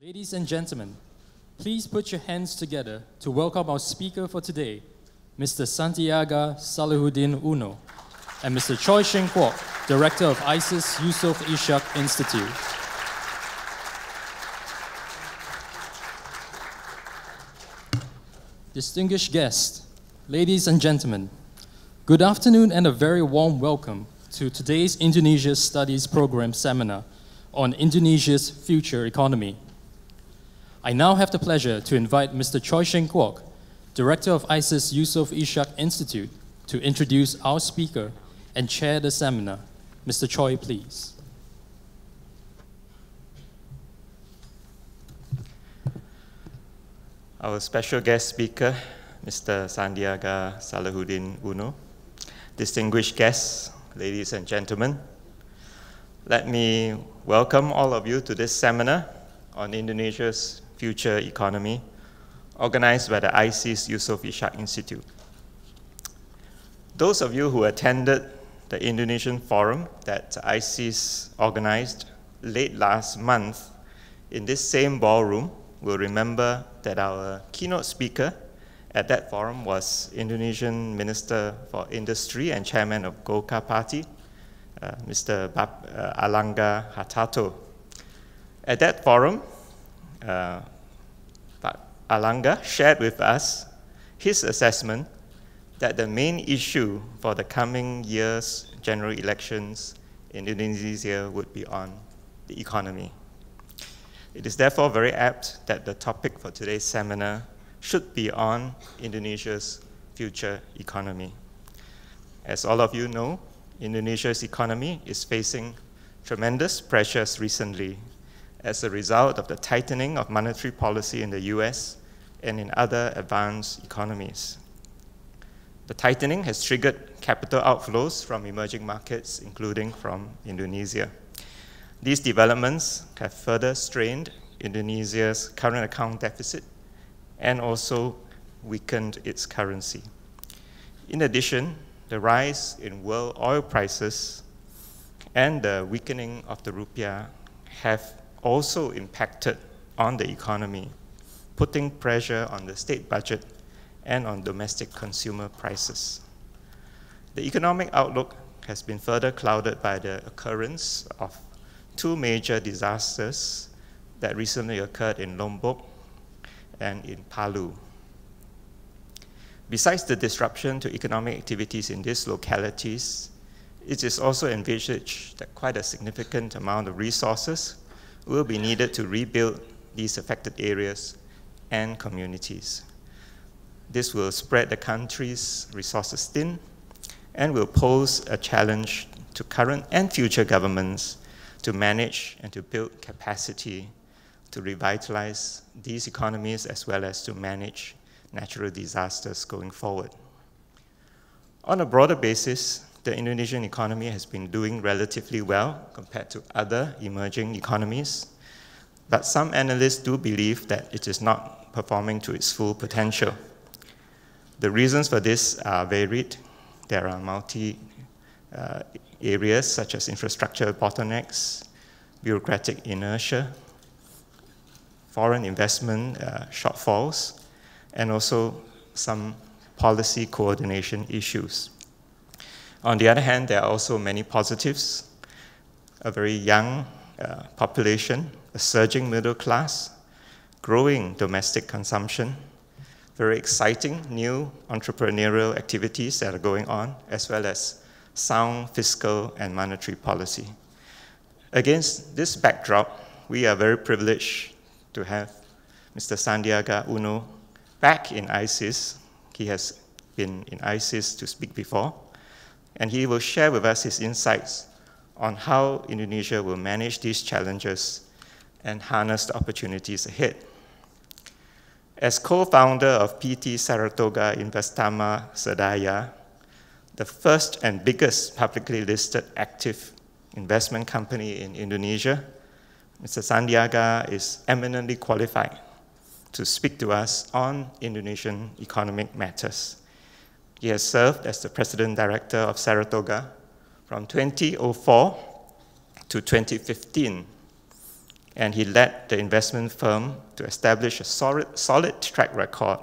Ladies and gentlemen, please put your hands together to welcome our speaker for today, Mr. Santiago Salahuddin Uno, and Mr. Choi Sheng Kwok, Director of ISEAS Yusof Ishak Institute. Distinguished guests, ladies and gentlemen, good afternoon and a very warm welcome to today's Indonesia Studies Program seminar on Indonesia's future economy. I now have the pleasure to invite Mr. Choi Sheng Kwok, Director of ISEAS Yusof Ishak Institute, to introduce our speaker and chair the seminar. Mr. Choi, please. Our special guest speaker, Mr. Santiago Salahuddin Uno. Distinguished guests, ladies and gentlemen, let me welcome all of you to this seminar on Indonesia's future economy, organized by the ISEAS Yusof Ishak Institute. Those of you who attended the Indonesian forum that ISEAS organized late last month in this same ballroom will remember that our keynote speaker at that forum was Indonesian Minister for Industry and Chairman of Golkar Party, Mr. Airlangga Hartarto. At that forum, Airlangga shared with us his assessment that the main issue for the coming year's general elections in Indonesia would be on the economy. It is therefore very apt that the topic for today's seminar should be on Indonesia's future economy. As all of you know, Indonesia's economy is facing tremendous pressures recently as a result of the tightening of monetary policy in the US and in other advanced economies. The tightening has triggered capital outflows from emerging markets, including from Indonesia. These developments have further strained Indonesia's current account deficit and also weakened its currency. In addition, the rise in world oil prices and the weakening of the rupiah have also impacted on the economy, putting pressure on the state budget and on domestic consumer prices. The economic outlook has been further clouded by the occurrence of two major disasters that recently occurred in Lombok and in Palu. Besides the disruption to economic activities in these localities, it is also envisaged that quite a significant amount of resources will be needed to rebuild these affected areas and communities. This will spread the country's resources thin and will pose a challenge to current and future governments to manage and to build capacity to revitalize these economies as well as to manage natural disasters going forward. On a broader basis, the Indonesian economy has been doing relatively well compared to other emerging economies, but some analysts do believe that it is not performing to its full potential. The reasons for this are varied. There are areas such as infrastructure bottlenecks, bureaucratic inertia, foreign investment shortfalls, and also some policy coordination issues. On the other hand, there are also many positives: a very young population, a surging middle class, growing domestic consumption, very exciting new entrepreneurial activities that are going on, as well as sound fiscal and monetary policy. Against this backdrop, we are very privileged to have Mr. Santiago Uno back in ISEAS. He has been in ISEAS to speak before, and he will share with us his insights on how Indonesia will manage these challenges and harness the opportunities ahead. As co-founder of PT Saratoga Investama Sedaya, the first and biggest publicly listed active investment company in Indonesia, Mr. Santiago is eminently qualified to speak to us on Indonesian economic matters. He has served as the President Director of Saratoga from 2004 to 2015. and he led the investment firm to establish a solid track record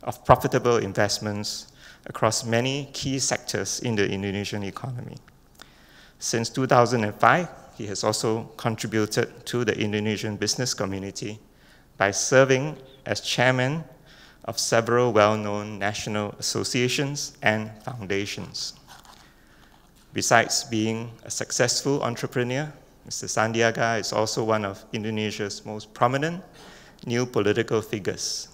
of profitable investments across many key sectors in the Indonesian economy. Since 2005, he has also contributed to the Indonesian business community by serving as chairman of several well-known national associations and foundations. Besides being a successful entrepreneur, Mr. Sandiaga is also one of Indonesia's most prominent new political figures.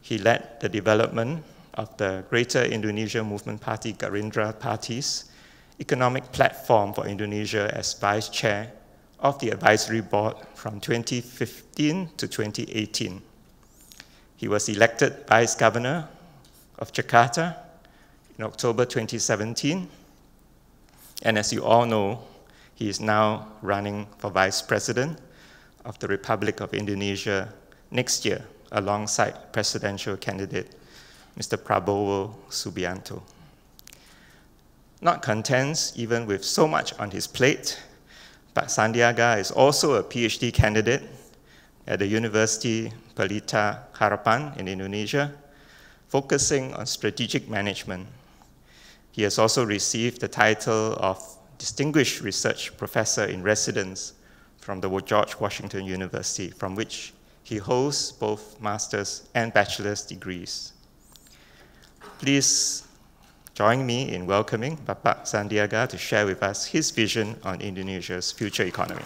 He led the development of the Greater Indonesia Movement Party Gerindra Party's economic platform for Indonesia as vice chair of the advisory board from 2015 to 2018. He was elected vice governor of Jakarta in October 2017. And as you all know, he is now running for vice president of the Republic of Indonesia next year, alongside presidential candidate Mr. Prabowo Subianto. Not content even with so much on his plate, but Sandiaga is also a PhD candidate at the University Pelita Harapan in Indonesia, focusing on strategic management. He has also received the title of Distinguished Research Professor in Residence from the George Washington University, from which he holds both master's and bachelor's degrees. Please join me in welcoming Bapak Sandiaga to share with us his vision on Indonesia's future economy.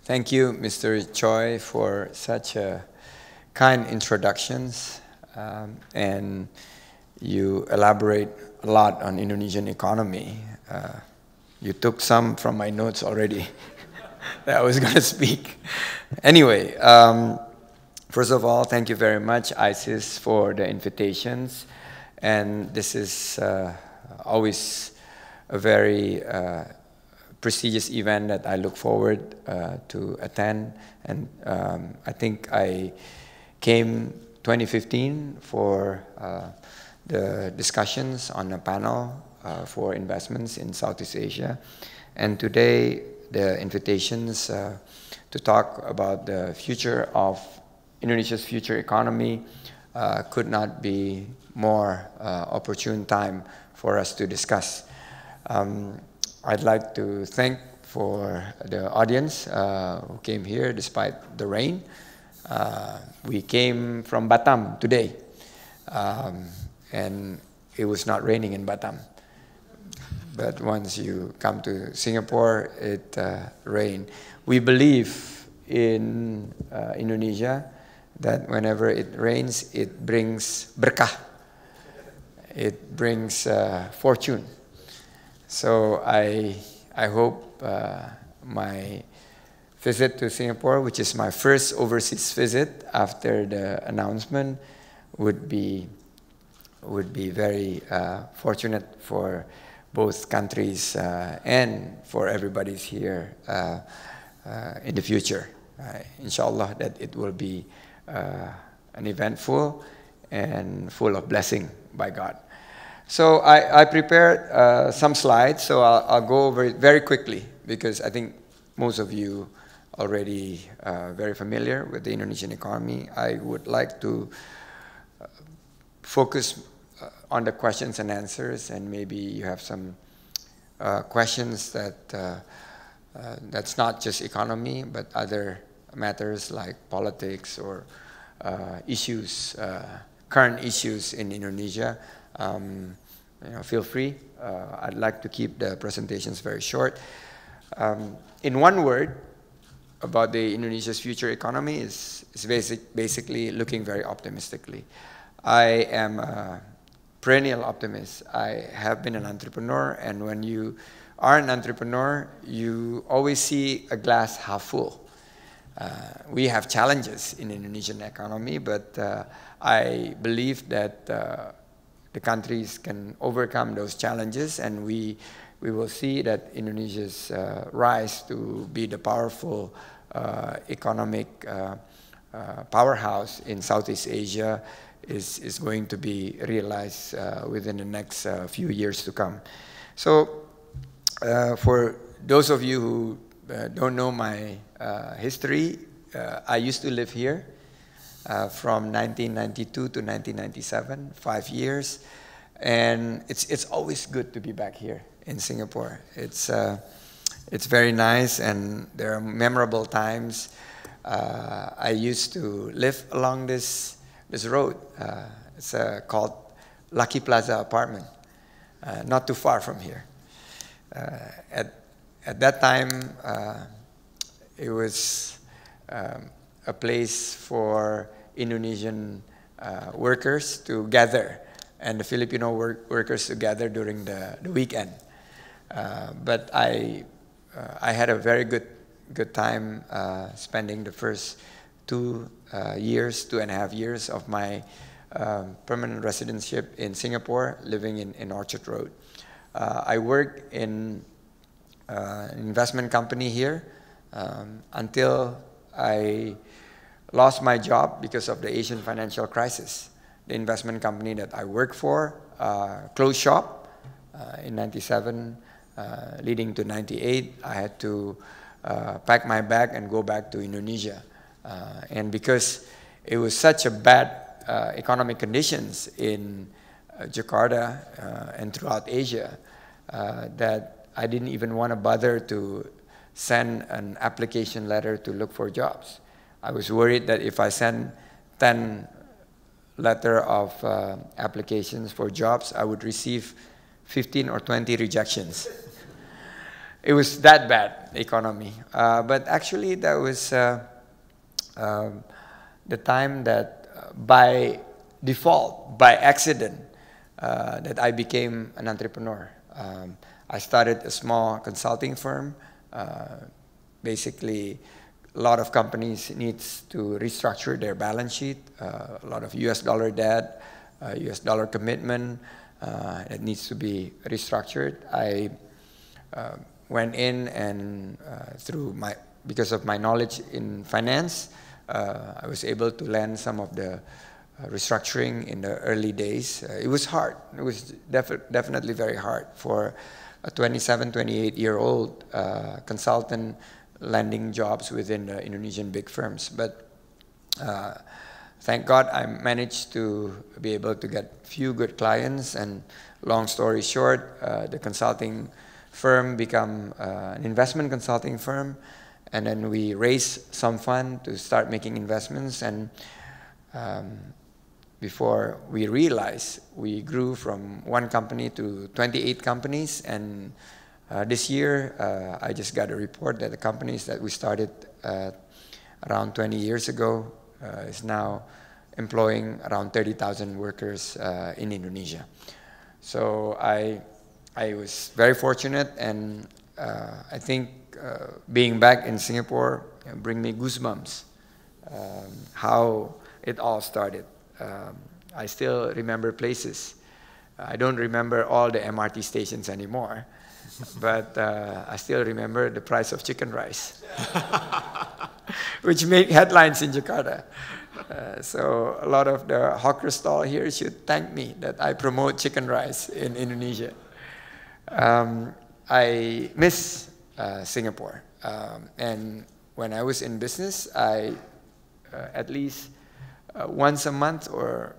Thank you, Mr. Choi, for such kind introductions, and you elaborate a lot on Indonesian economy. You took some from my notes already that I was going to speak. Anyway, first of all, thank you very much, ISEAS, for the invitations. And this is always a very prestigious event that I look forward to attend. And I think I came 2015 for the discussions on a panel for investments in Southeast Asia. And today, the invitations to talk about the future of Indonesia's future economy could not be more opportune time for us to discuss. I'd like to thank for the audience who came here despite the rain. We came from Batam today, and it was not raining in Batam. But once you come to Singapore, it rained. We believe in Indonesia that whenever it rains, it brings berkah. It brings fortune. So I hope my visit to Singapore, which is my first overseas visit after the announcement, would be very fortunate for both countries and for everybody's here in the future. Inshallah, that it will be an eventful and full of blessing by God. So I prepared some slides, so I'll go over it very quickly because I think most of you already very familiar with the Indonesian economy. I would like to focus on the questions and answers, and maybe you have some questions that that's not just economy, but other matters like politics or issues, current issues in Indonesia. Feel free. I'd like to keep the presentations very short. In one word, about the Indonesia's future economy is basically looking very optimistically. I am a perennial optimist. I have been an entrepreneur, and when you are an entrepreneur, you always see a glass half full. We have challenges in the Indonesian economy, but I believe that the countries can overcome those challenges, and we will see that Indonesia's rise to be the powerful economic powerhouse in Southeast Asia is going to be realized within the next few years to come. So for those of you who don't know my history, I used to live here from 1992 to 1997, 5 years. And it's always good to be back here in Singapore. It's very nice, and there are memorable times. I used to live along this road. It's called Lucky Plaza Apartment, not too far from here. At that time, it was a place for Indonesian workers to gather, and the Filipino workers to gather during the weekend. But I had a very good time spending the first 2.5 years of my permanent residentship in Singapore, living in Orchard Road. I worked in an investment company here until I lost my job because of the Asian financial crisis. The investment company that I worked for closed shop in 97, leading to 98. I had to pack my bag and go back to Indonesia. And because it was such a bad economic conditions in Jakarta and throughout Asia that I didn't even want to bother to send an application letter to look for jobs. I was worried that if I sent 10 letter of applications for jobs, I would receive 15 or 20 rejections. It was that bad, the economy. But actually, that was the time that by default, by accident, that I became an entrepreneur. I started a small consulting firm. Basically, a lot of companies needs to restructure their balance sheet. A lot of US dollar debt, US dollar commitment that needs to be restructured. I went in and because of my knowledge in finance, I was able to land some of the restructuring in the early days. It was hard. It was definitely very hard for a 27, 28-year-old consultant landing jobs within the Indonesian big firms. But thank God I managed to be able to get few good clients, and long story short, the consulting firm become an investment consulting firm, and then we raised some fund to start making investments, and before we realized, we grew from 1 company to 28 companies, and this year, I just got a report that the companies that we started around 20 years ago is now employing around 30,000 workers in Indonesia. So I was very fortunate, and I think being back in Singapore bring me goosebumps, how it all started. I still remember places. I don't remember all the MRT stations anymore, but I still remember the price of chicken rice, which made headlines in Jakarta. So a lot of the hawker stall here should thank me that I promote chicken rice in Indonesia. I miss Singapore. And when I was in business, I at least once a month or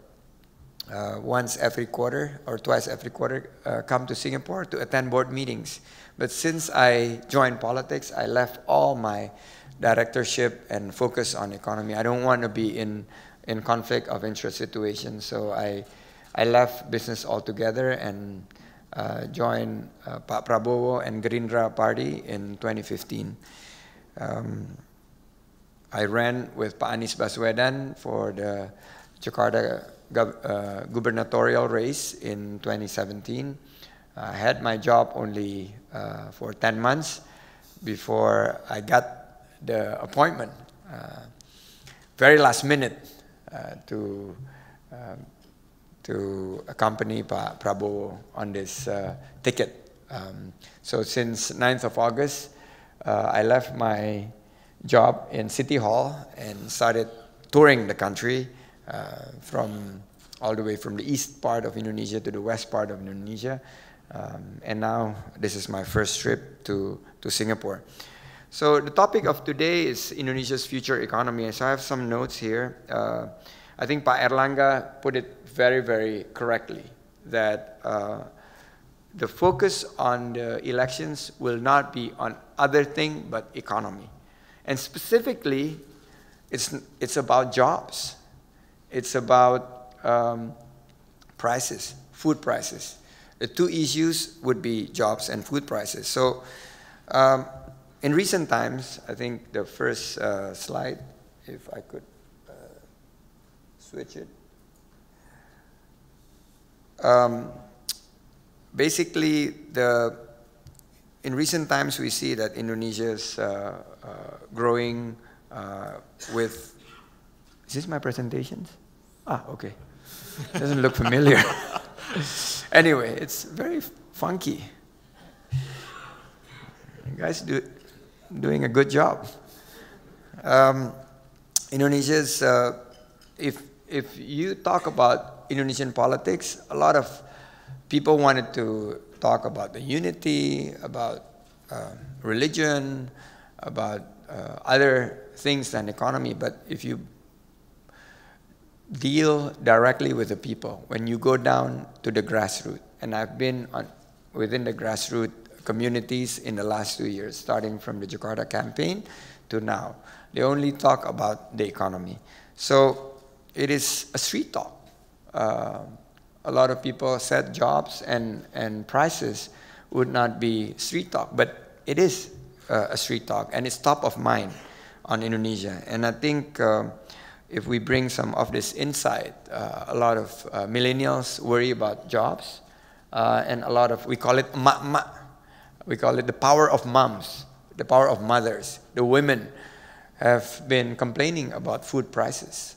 once every quarter or twice every quarter come to Singapore to attend board meetings. But since I joined politics, I left all my directorship and focus on economy. I don't want to be in conflict of interest situations, so I left business altogether and joined Pak Prabowo and Gerindra party in 2015. I ran with Pak Anies Baswedan for the Jakarta gubernatorial race in 2017. I had my job only for 10 months before I got the appointment, very last minute, to accompany Pak Prabowo on this ticket. So since 9th of August, I left my job in City Hall and started touring the country from all the way from the east part of Indonesia to the west part of Indonesia. And now this is my first trip to Singapore. So the topic of today is Indonesia's future economy. So I have some notes here. I think Pak Erlangga put it very, very correctly that the focus on the elections will not be on other thing but economy. And specifically, it's about jobs. It's about prices, food prices. The two issues would be jobs and food prices. So in recent times, I think the first slide, if I could switch it. Basically, in recent times, we see that Indonesia is growing with. Is this my presentations? Ah, okay. Doesn't look familiar. Anyway, it's very funky. You guys doing a good job. Indonesia's, if you talk about Indonesian politics, a lot of people wanted to talk about the unity, about religion, about other things than economy. But if you deal directly with the people, when you go down to the grassroots, and I've been within the grassroots communities in the last 2 years, starting from the Jakarta campaign to now, they only talk about the economy. So it is a street talk. A lot of people said jobs and prices would not be street talk, but it is a street talk, and it's top of mind on Indonesia. And I think if we bring some of this insight, a lot of millennials worry about jobs, and a lot of, we call it emak-emak, we call it the power of moms, the power of mothers. The women have been complaining about food prices,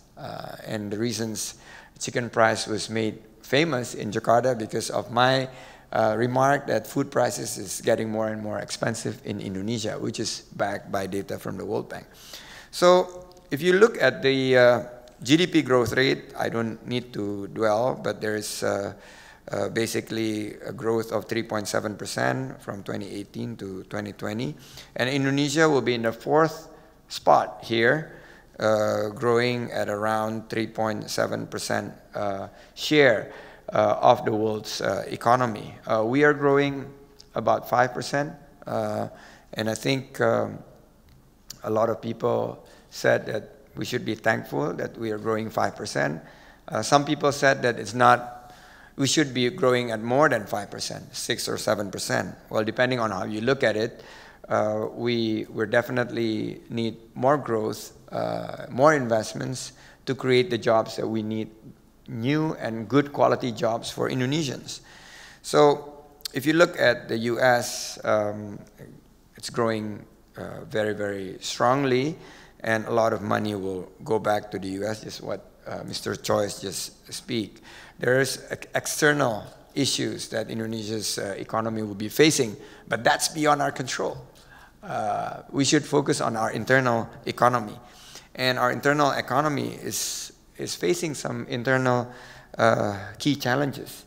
and the reasons chicken price was made famous in Jakarta because of my remark that food prices is getting more and more expensive in Indonesia, which is backed by data from the World Bank. So if you look at the GDP growth rate, I don't need to dwell, but there's basically a growth of 3.7% from 2018 to 2020. And Indonesia will be in the 4th spot here, growing at around 3.7% share of the world's economy. We are growing about 5%, and I think a lot of people said that we should be thankful that we are growing 5%. Some people said that it's not, we should be growing at more than 5%, 6 or 7%. Well, depending on how you look at it, we definitely need more growth, more investments to create the jobs that we need, new and good quality jobs for Indonesians. So if you look at the US, it's growing very, very strongly, and a lot of money will go back to the US, just what Mr. Choi's just speak. There's external issues that Indonesia's economy will be facing, but that's beyond our control. We should focus on our internal economy. And our internal economy is facing some internal key challenges.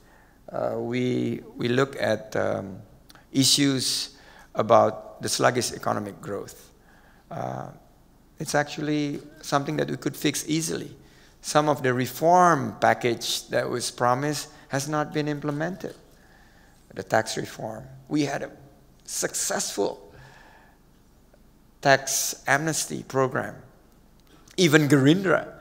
We look at issues about the sluggish economic growth. It's actually something that we could fix easily. Some of the reform package that was promised has not been implemented. The tax reform. We had a successful tax amnesty program. Even Gerindra,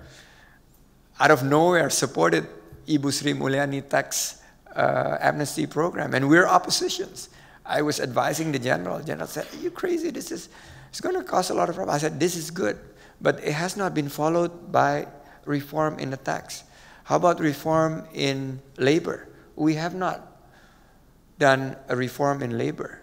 out of nowhere, supported Ibu Sri Mulyani tax amnesty program, and we're oppositions. I was advising the general. The general said, "Are you crazy? It's going to cause a lot of problems." I said, "This is good, but it has not been followed by reform in the tax. How about reform in labor? We have not done a reform in labor.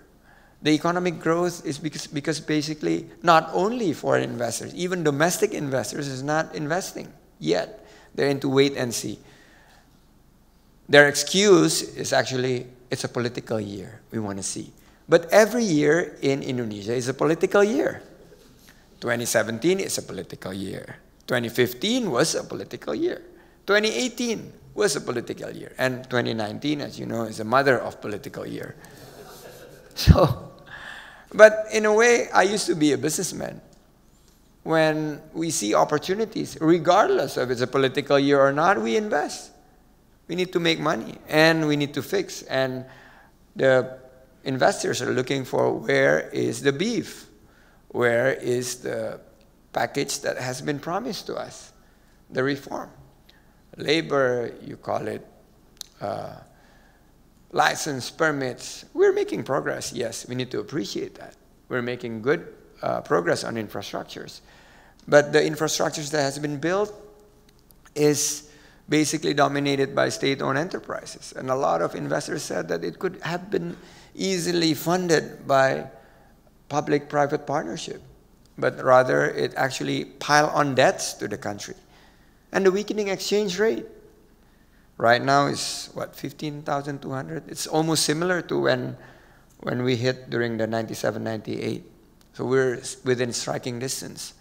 The economic growth is because basically not only foreign investors, even domestic investors is not investing yet. They're into wait and see. Their excuse is actually, it's a political year. We want to see. But every year in Indonesia is a political year. 2017 is a political year. 2015 was a political year. 2018 was a political year. And 2019, as you know, is the mother of political year. So, but in a way, I used to be a businessman. When we see opportunities, regardless of it's a political year or not, we invest. We need to make money, and we need to fix. And the investors are looking for, where is the beef? Where is the package that has been promised to us? The reform. Labor, you call it license, permits. We're making progress, yes. We need to appreciate that. We're making good progress on infrastructures. But the infrastructures that has been built is basically dominated by state-owned enterprises. And a lot of investors said that it could have been easily funded by public-private partnership. But rather, it actually piled on debts to the country. And the weakening exchange rate right now is, what, 15,200? It's almost similar to when we hit during the 97, 98. So we're within striking distance.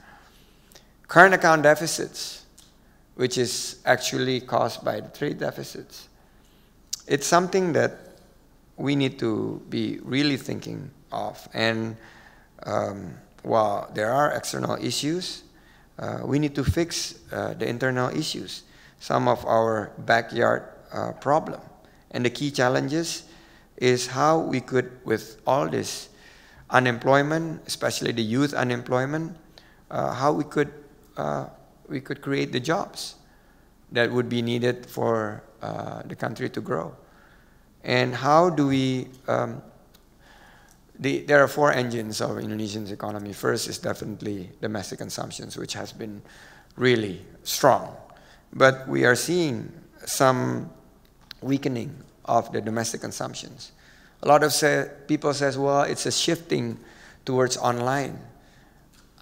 Current account deficits, which is actually caused by the trade deficits. It's something that we need to be really thinking of. And while there are external issues, we need to fix the internal issues, some of our backyard problem. And the key challenges is how we could, with all this unemployment, especially the youth unemployment, how we could create the jobs that would be needed for the country to grow. And how do we, there are four engines of Indonesia's economy. First is definitely domestic consumptions, which has been really strong. But we are seeing some weakening of the domestic consumptions. A lot of people says, well, it's a shifting towards online.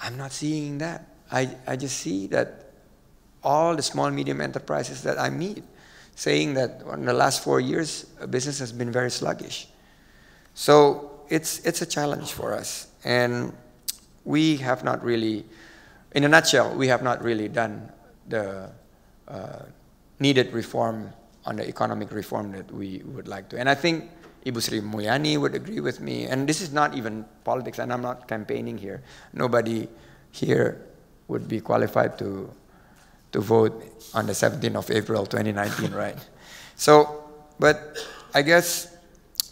I'm not seeing that. I just see that all the small, medium enterprises that I meet saying that in the last 4 years, business has been very sluggish. So it's a challenge for us. And we have not really, in a nutshell, we have not really done the needed reform on the economic reform that we would like to. And I think Ibu Sri Mulyani would agree with me. And this is not even politics, and I'm not campaigning here. Nobody here would be qualified to vote on the 17th of April, 2019, right? So, but I guess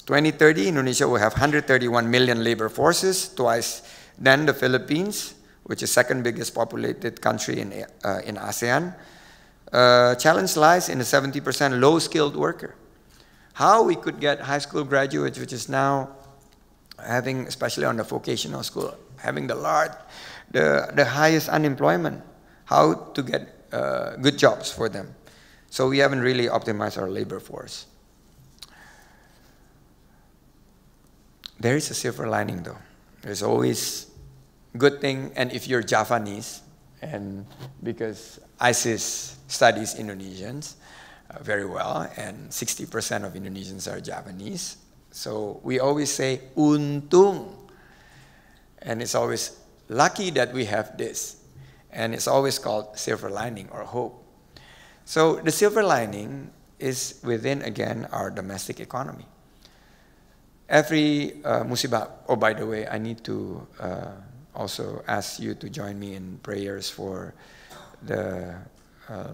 2030, Indonesia will have 131 million labor forces, twice than the Philippines, which is second biggest populated country in ASEAN. Challenge lies in the 70% low-skilled worker. How we could get high school graduates, which is now having, especially on the vocational school, having the highest unemployment, how to get good jobs for them. So we haven't really optimized our labor force. There is a silver lining though. There's always good thing, and if you're Javanese, and because ISEAS studies Indonesians very well, and 60% of Indonesians are Javanese, so we always say untung, and it's always lucky that we have this. And it's always called silver lining or hope. So the silver lining is within, again, our domestic economy. Every musibah, oh, by the way, I need to also ask you to join me in prayers for the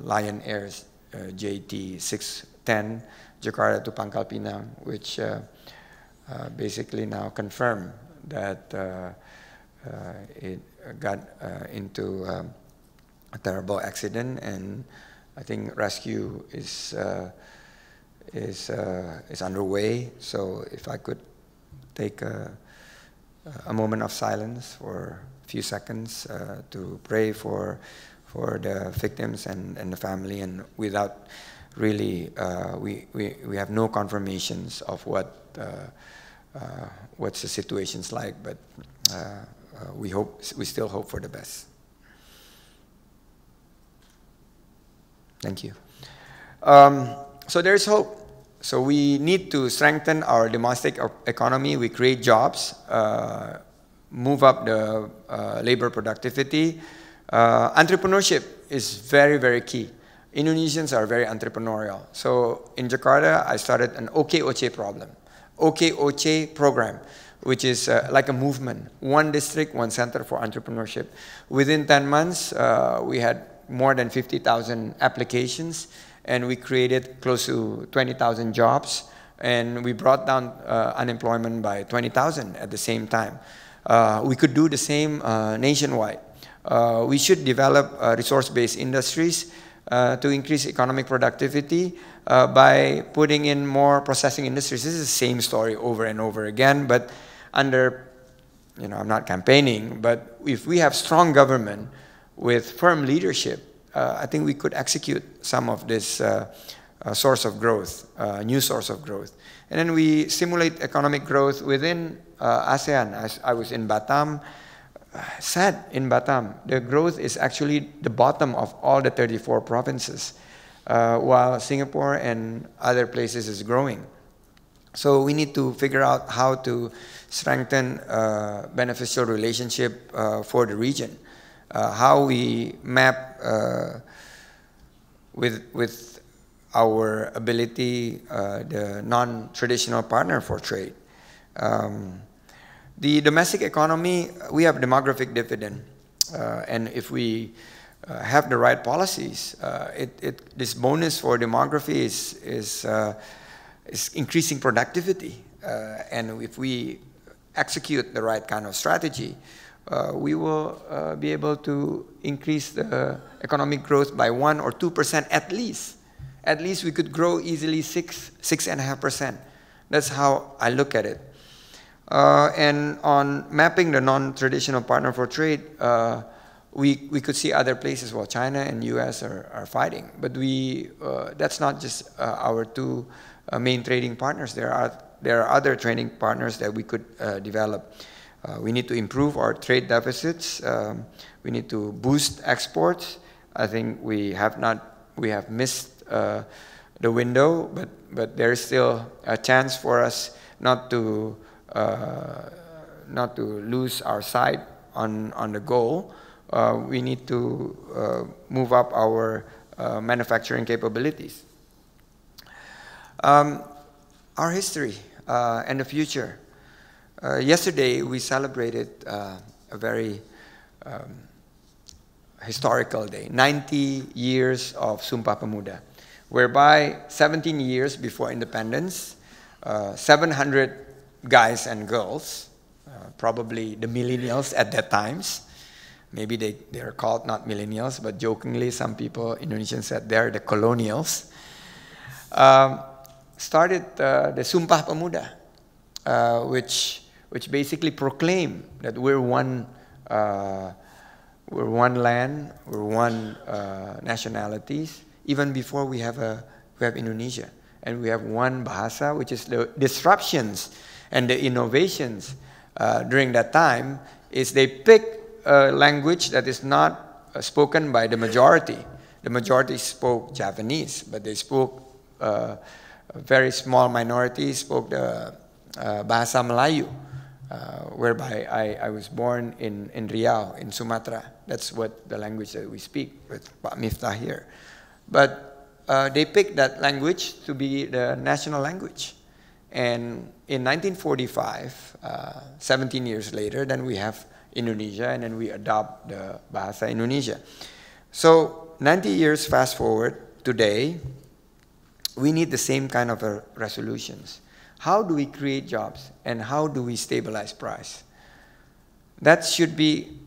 Lion Air's JT 610, Jakarta to Pangkal Pinang, which basically now confirmed that it got into a terrible accident, and I think rescue is underway. So if I could take a moment of silence for a few seconds to pray for the victims and the family, and without really, we have no confirmations of what's the situation's like, but we still hope for the best. Thank you. So there's hope. So we need to strengthen our domestic economy. We create jobs, move up the labor productivity. Entrepreneurship is very, very key. Indonesians are very entrepreneurial. So in Jakarta, I started an OKOC program, which is like a movement. One district, one center for entrepreneurship. Within 10 months, we had more than 50,000 applications, and we created close to 20,000 jobs, and we brought down unemployment by 20,000 at the same time. We could do the same nationwide. We should develop resource-based industries to increase economic productivity by putting in more processing industries. This is the same story over and over again, but under, I'm not campaigning, but if we have strong government with firm leadership, I think we could execute some of this source of growth, new source of growth. And then we stimulate economic growth within ASEAN. I was in Batam. Sad in Batam, the growth is actually the bottom of all the 34 provinces, while Singapore and other places is growing. So we need to figure out how to strengthen beneficial relationship for the region. How we map with our ability the non-traditional partner for trade. The domestic economy, we have demographic dividend, and if we have the right policies, this bonus for demography is increasing productivity, and if we execute the right kind of strategy, we will be able to increase the economic growth by 1 or 2% at least. At least we could grow easily 6.5%. That's how I look at it. And on mapping the non-traditional partner for trade, we could see other places. Well, China and US are fighting, but that's not just our two main trading partners. There are other trading partners that we could develop. We need to improve our trade deficits. We need to boost exports. I think we have missed the window, but there is still a chance for us not to lose our sight on the goal. We need to move up our manufacturing capabilities. Our history and the future. Yesterday we celebrated a very historical day, 90 years of Sumpah Pemuda, whereby 17 years before independence, 700 guys and girls, probably the millennials at that times, maybe they are called not millennials, but jokingly some people, Indonesians said they're the colonials, started the Sumpah Pemuda, which basically proclaimed that we're one land, we're one nationalities, even before we have Indonesia, and we have one bahasa, which is the disruptions and the innovations during that time is they pick a language that is not spoken by the majority. The majority spoke Japanese, but they spoke a very small minority spoke the bahasa Melayu, whereby I was born in Riau, in Sumatra. That's what the language that we speak with Pak Miftah here. But they picked that language to be the national language. And in 1945, 17 years later, then we have Indonesia, and then we adopt the Bahasa Indonesia. So 90 years fast forward, today, we need the same kind of resolutions. How do we create jobs, and how do we stabilize price? That should be,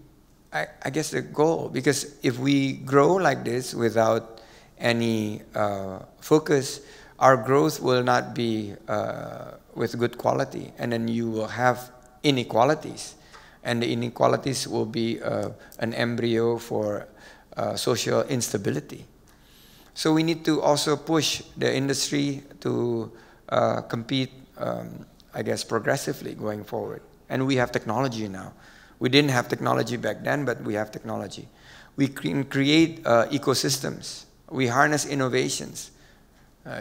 I guess, the goal, because if we grow like this without any focus, our growth will not be with good quality, and then you will have inequalities, and the inequalities will be an embryo for social instability. So we need to also push the industry to compete, I guess, progressively going forward. And we have technology now. We didn't have technology back then, but we have technology. We can create ecosystems. We harness innovations.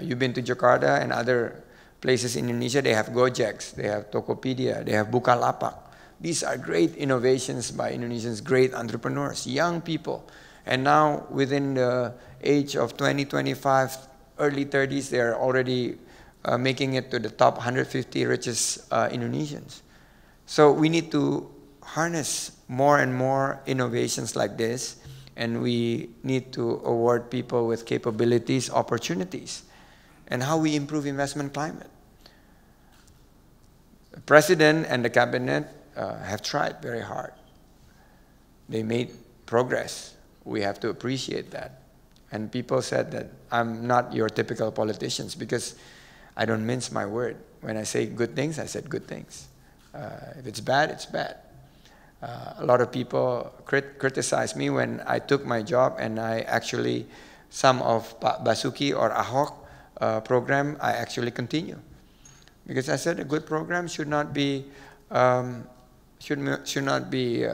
You've been to Jakarta and other places in Indonesia, they have Gojeks, they have Tokopedia, they have Bukalapak. These are great innovations by Indonesians, great entrepreneurs, young people. And now, within the age of 20, 25, early 30s, they're already making it to the top 150 richest Indonesians. So we need to harness more and more innovations like this, and we need to award people with capabilities, opportunities, and how we improve investment climate. The President and the Cabinet have tried very hard. They made progress. We have to appreciate that. And people said that I'm not your typical politicians because I don't mince my word. When I say good things, I said good things. If it's bad, it's bad. A lot of people criticize me when I took my job and I actually, some of Pak Basuki or Ahok program, I actually continue. Because I said a good program should not be should not be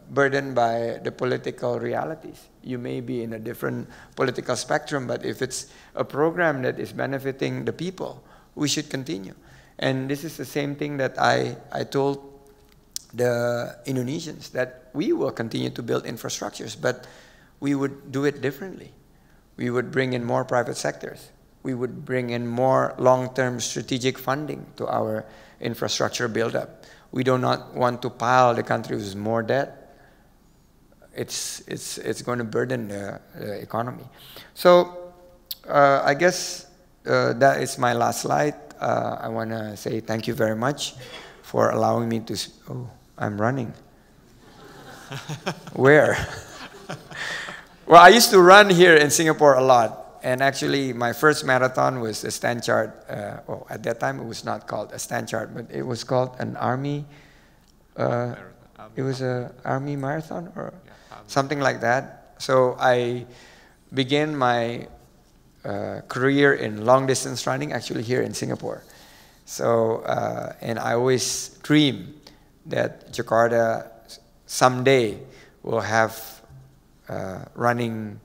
burdened by the political realities. You may be in a different political spectrum, but if it's a program that is benefiting the people, we should continue. And this is the same thing that I told the Indonesians, that we will continue to build infrastructures, but we would do it differently. We would bring in more private sectors. We would bring in more long-term strategic funding to our infrastructure buildup. We do not want to pile the country with more debt. It's going to burden the economy. So I guess that is my last slide. I want to say thank you very much for allowing me to. Oh, I'm running. Where? Well, I used to run here in Singapore a lot. And actually, my first marathon was a stand chart. Well, at that time, it was not called a stand chart, but it was called an army. It was an army marathon or something like that. So I began my career in long distance running, actually here in Singapore. So, and I always dream that Jakarta someday will have running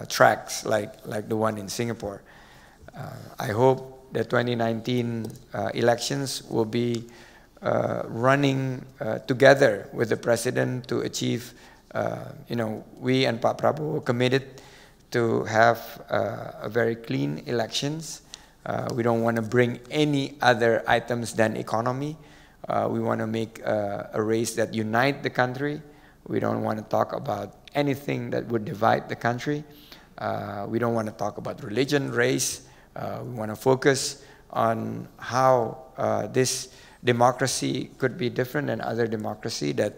tracks like the one in Singapore. I hope the 2019 elections will be running together with the president to achieve, we and Pak Prabowo committed to have a very clean elections. We don't want to bring any other items than economy. We want to make a race that unite the country. We don't want to talk about anything that would divide the country. We don't want to talk about religion, race. We want to focus on how this democracy could be different than other democracy that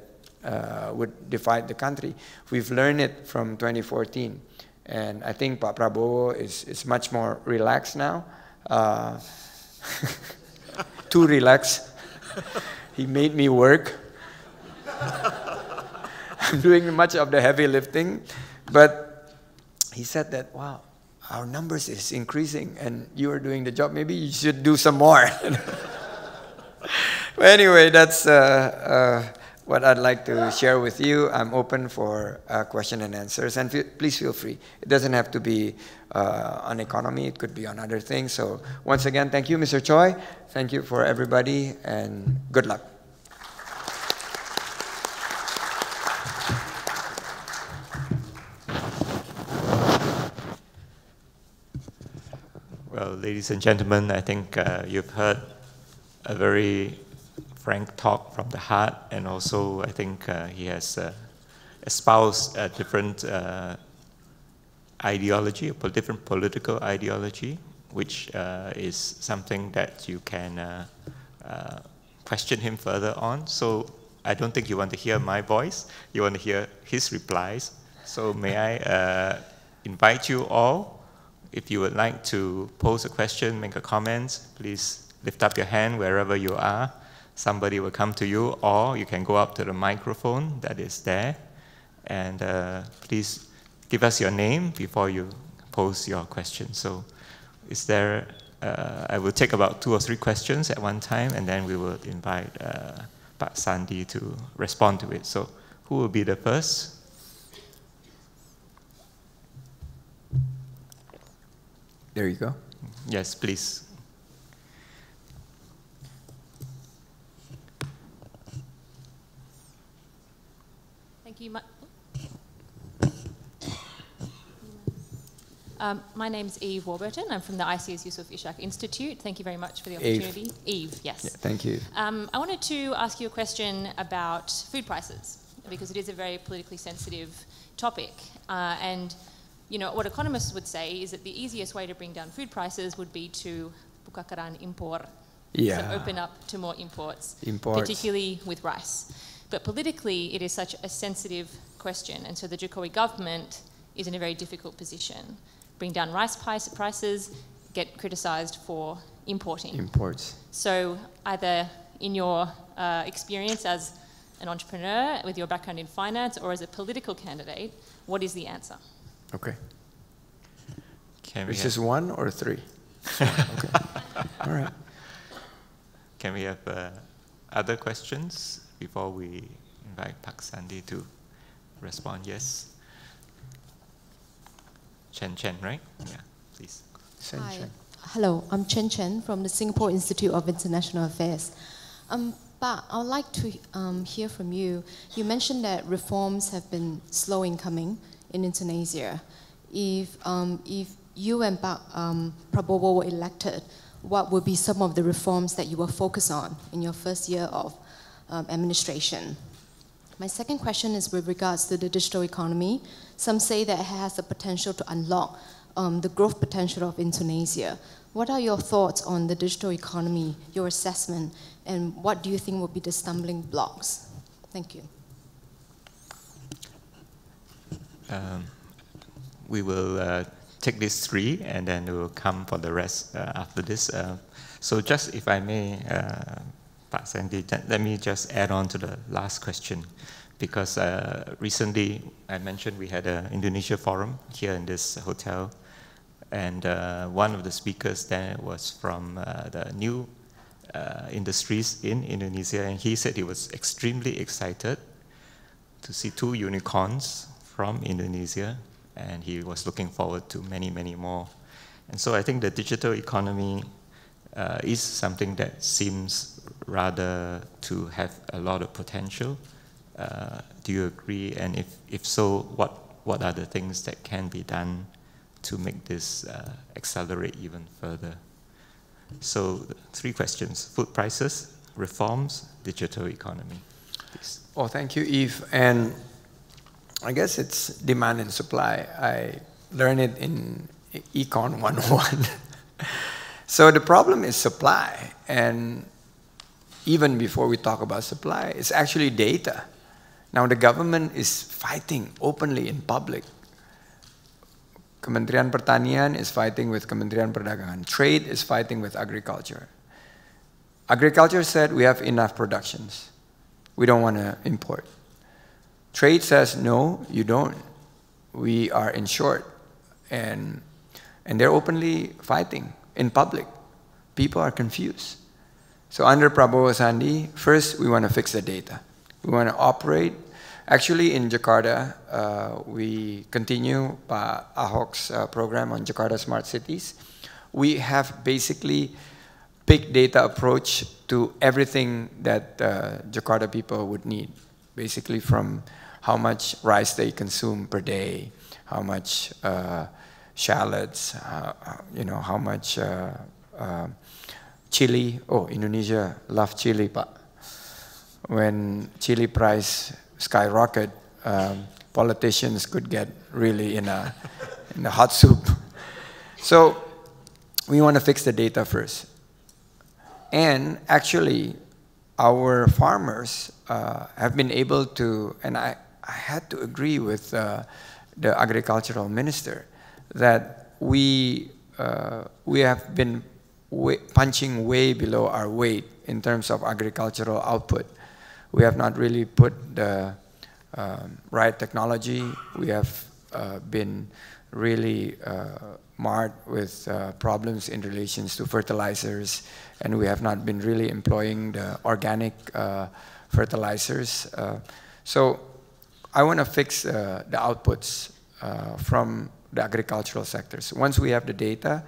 would divide the country. We've learned it from 2014. And I think Pak Prabowo is much more relaxed now. Too relaxed. He made me work. I'm doing much of the heavy lifting. But he said that, wow, our numbers is increasing and you are doing the job. Maybe you should do some more. But anyway, that's what I'd like to share with you. I'm open for question and answers. And please feel free. It doesn't have to be on economy. It could be on other things. So once again, thank you, Mr. Choi. Thank you for everybody, and good luck. Well, ladies and gentlemen, I think you've heard a very frank talk from the heart, and also I think he has espoused a different ideology, a different political ideology, which is something that you can question him further on. So I don't think you want to hear my voice, you want to hear his replies. So may I invite you all, if you would like to pose a question, make a comment, please lift up your hand wherever you are. Somebody will come to you, or you can go up to the microphone that is there. And please give us your name before you pose your question. So is there, I will take about 2 or 3 questions at one time, and then we will invite Pak Sandi to respond to it. So who will be the first? There you go. Yes, please. Thank you. My name's Eve Warburton. I'm from the ISEAS Yusuf Ishak Institute. Thank you very much for the opportunity. Eve, yes. Yeah, thank you. I wanted to ask you a question about food prices, because it is a very politically sensitive topic. And you know, what economists would say is that the easiest way to bring down food prices would be to buka keran impor. Yeah. So open up to more imports, Imports. particularly with rice. But politically, it is such a sensitive question, and so the Jokowi government is in a very difficult position. Bring down rice prices, get criticised for importing. Imports. So either in your experience as an entrepreneur with your background in finance or as a political candidate, what is the answer? Okay. Can we Is have, this 1 or 3? Okay. All right. can we have other questions before we invite Pak Sandi to respond? Yes. Chen, right? Yeah, please. Send Hi. Chen. Hello, I'm Chen from the Singapore Institute of International Affairs. But I would like to hear from you. You mentioned that reforms have been slow in coming in Indonesia. If you and Prabowo were elected, what would be some of the reforms that you will focus on in your first year of administration? My second question is with regards to the digital economy. Some say that it has the potential to unlock the growth potential of Indonesia. What are your thoughts on the digital economy, your assessment, and what do you think will be the stumbling blocks? Thank you. We will take these 3 and then we will come for the rest after this. So just if I may, Pak Sandi, let me just add on to the last question, because recently I mentioned we had an Indonesia forum here in this hotel, and one of the speakers there was from the new industries in Indonesia, and he said he was extremely excited to see 2 unicorns from Indonesia, and he was looking forward to many, many more. And so I think the digital economy is something that seems rather to have a lot of potential. Do you agree? And if so, what are the things that can be done to make this accelerate even further? So 3 questions: food prices, reforms, digital economy. Please. Oh, thank you, Eve. And I guess it's demand and supply. I learned it in Econ 101. So the problem is supply. And even before we talk about supply, it's actually data. Now the government is fighting openly in public. Kementerian Pertanian is fighting with Kementerian Perdagangan. Trade is fighting with agriculture. Agriculture said we have enough productions. We don't want to import. Trade says, no, you don't. We are in short. And they're openly fighting in public. People are confused. So under Prabowo Sandi, first we want to fix the data. We want to operate. Actually, in Jakarta, we continue Pak Ahok's program on Jakarta Smart Cities. We have basically big data approach to everything that Jakarta people would need. Basically from how much rice they consume per day, how much shallots, how much chili. Oh, Indonesia love chili, Pak. When chili price skyrocket, politicians could get really in a hot soup. So we want to fix the data first. And actually, our farmers have been able to, and I had to agree with the agricultural minister, that we have been punching way below our weight in terms of agricultural output. We have not really put the right technology. We have been really marred with problems in relations to fertilizers, and we have not been really employing the organic fertilizers. So I want to fix the outputs from the agricultural sectors. Once we have the data,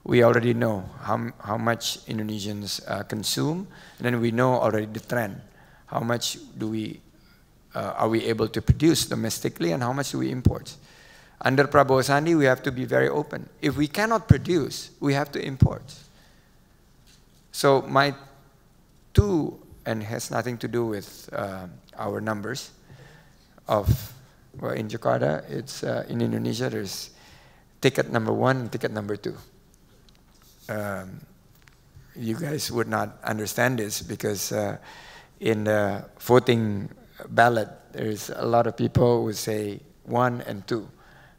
we already know how much Indonesians consume, and then we know already the trend. How much do are we able to produce domestically, and how much do we import? Under Prabowo Sandi, we have to be very open. If we cannot produce, we have to import. So my two, and has nothing to do with our numbers of, well, in Jakarta, it's in Indonesia, there's ticket number 1 and ticket number 2. You guys would not understand this because in the voting ballot, there's a lot of people who say 1 and 2.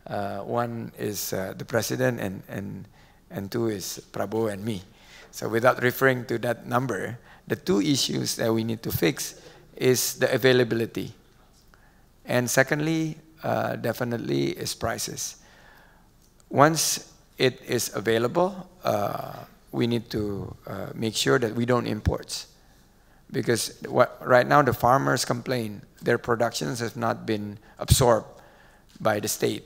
1 is the president and 2 is Prabowo and me. So without referring to that number, the two issues that we need to fix is the availability. And secondly, definitely is prices. Once it is available, we need to make sure that we don't import. Because right now the farmers complain their productions have not been absorbed by the state.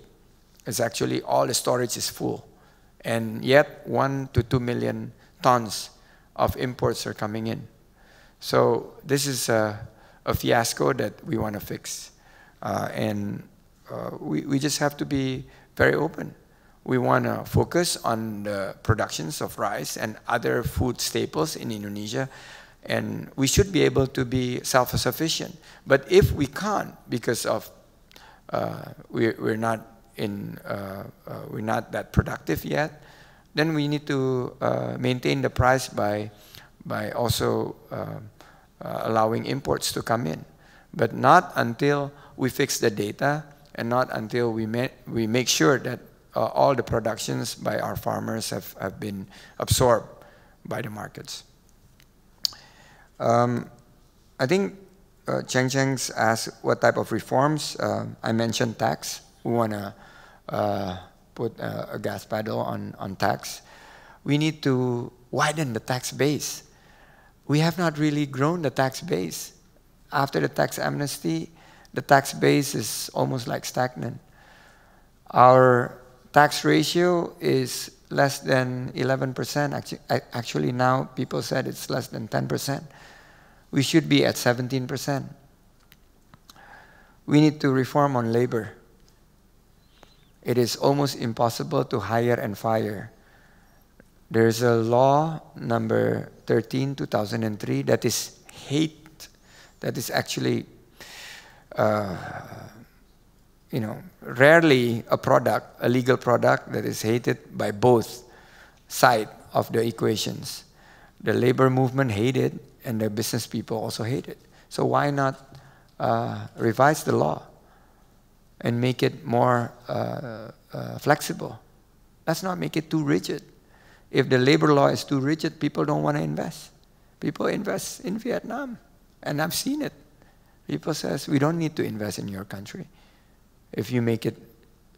It's actually all the storage is full. And yet 1 to 2 million tons of imports are coming in. So this is a fiasco that we want to fix. We just have to be very open. We want to focus on the productions of rice and other food staples in Indonesia, and we should be able to be self-sufficient. But if we can't, because of we're not that productive yet, then we need to maintain the price by also allowing imports to come in, but not until we fix the data and not until we make sure that all the productions by our farmers have been absorbed by the markets. I think Cheng Cheng's asked what type of reforms. I mentioned tax. We want to put a gas pedal on tax. We need to widen the tax base. We have not really grown the tax base. After the tax amnesty, the tax base is almost like stagnant. Our tax ratio is less than 11%. Actually now people said it's less than 10%. We should be at 17%. We need to reform on labor. It is almost impossible to hire and fire. There's a law number 13, 2003 that is hate, that is actually rarely a legal product that is hated by both sides of the equations. The labor movement hate it, and the business people also hate it. So why not revise the law and make it more flexible? Let's not make it too rigid. If the labor law is too rigid, people don't want to invest. People invest in Vietnam, and I've seen it. People says, we don't need to invest in your country. If you make it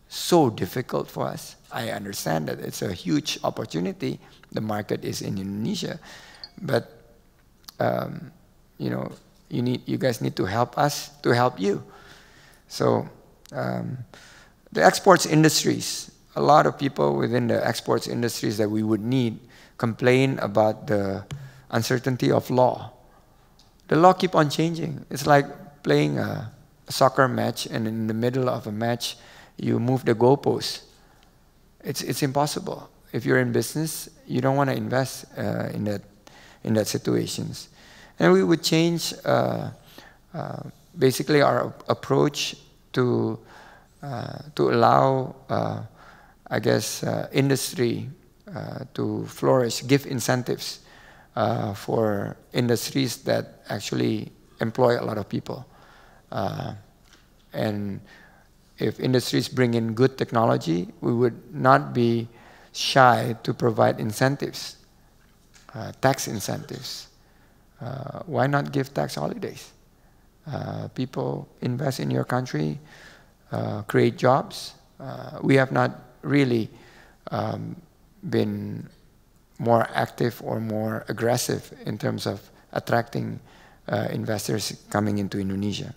so difficult for us, I understand that it's a huge opportunity. The market is in Indonesia, but you guys need to help us to help you. So the exports industries, a lot of people within the exports industries that we would need complain about the uncertainty of law. The law keep on changing. It's like playing a soccer match, and in the middle of a match, you move the goalpost. It's impossible. If you're in business, you don't want to invest in that situations. And we would change basically our approach to allow, industry to flourish, give incentives for industries that actually employ a lot of people. And if industries bring in good technology, we would not be shy to provide incentives, tax incentives. Why not give tax holidays? People invest in your country, create jobs. We have not really been more active or more aggressive in terms of attracting investors coming into Indonesia.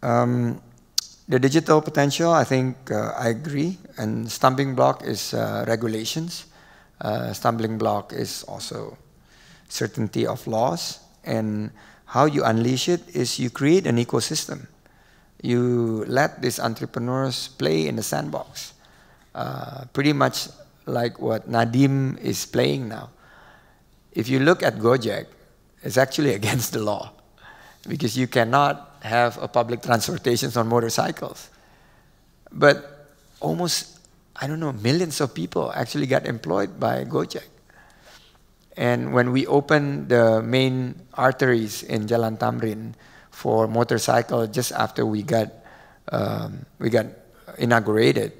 The digital potential, I think I agree, and stumbling block is regulations. Stumbling block is also certainty of laws, and how you unleash it is you create an ecosystem. You let these entrepreneurs play in the sandbox, pretty much like what Nadim is playing now. If you look at Gojek, it's actually against the law because you cannot have a public transportation on motorcycles. But almost, I don't know, millions of people actually got employed by Gojek. And when we opened the main arteries in Jalan Tamrin for motorcycle just after we got inaugurated,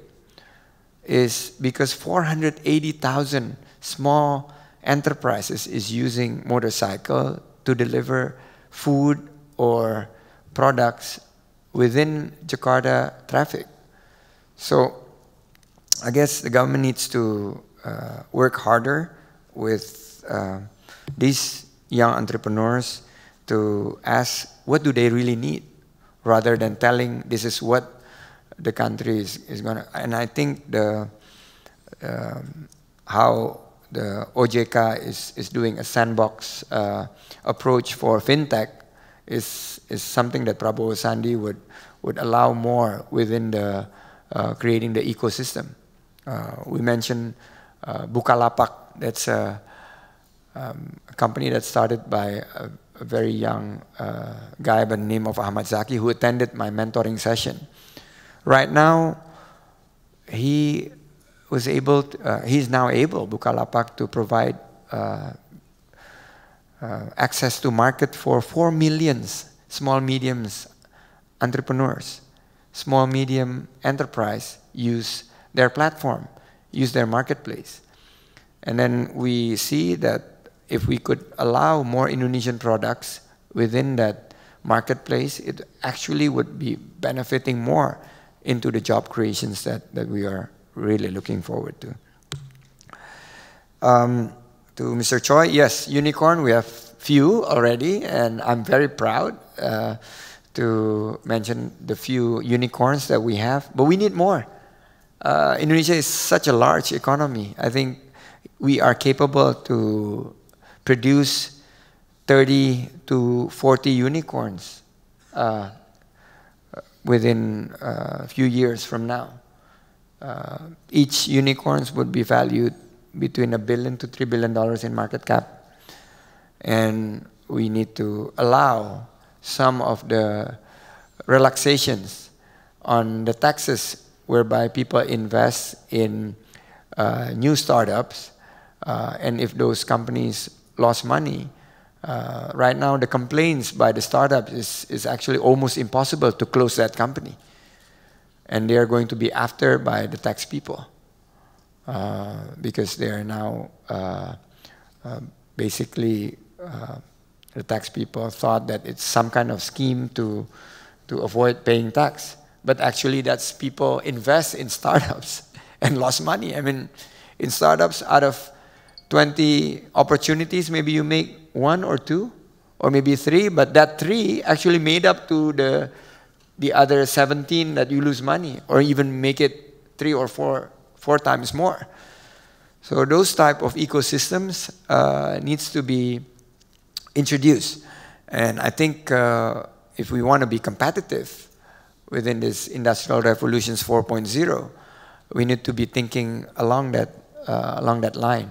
is because 480,000 small enterprises is using motorcycle to deliver food or products within Jakarta traffic. So I guess the government needs to work harder with these young entrepreneurs to ask what do they really need rather than telling this is what the country is going to. And I think how the OJK is doing a sandbox approach for fintech is something that Prabowo Sandi would allow more within the creating the ecosystem. We mentioned Bukalapak. That's a company that started by a very young guy by the name of Ahmad Zaki, who attended my mentoring session. Right now, he was able to, he's now able, Bukalapak, to provide access to market for 4 million small, medium entrepreneurs. Small, medium enterprise use their platform, use their marketplace. And then we see that if we could allow more Indonesian products within that marketplace, it actually would be benefiting more into the job creations that we are really looking forward to. To Mr. Choi, yes, unicorn, we have few already, and I'm very proud to mention the few unicorns that we have, but we need more. Indonesia is such a large economy. I think we are capable to produce 30 to 40 unicorns within a few years from now. Each unicorns would be valued between $1 billion to $3 billion in market cap. And we need to allow some of the relaxations on the taxes whereby people invest in new startups. And if those companies lost money, right now the complaints by the startups is actually almost impossible to close that company. And they are going to be after by the tax people because they are now basically the tax people thought that it's some kind of scheme to avoid paying tax. But actually that's people invest in startups and lost money. I mean, in startups, out of 20 opportunities, maybe you make 1 or 2, or maybe 3, but that 3 actually made up to the other 17 that you lose money, or even make it 3 or 4 times more. So those type of ecosystems needs to be introduced. And I think if we want to be competitive within this Industrial Revolutions 4.0, we need to be thinking along that line.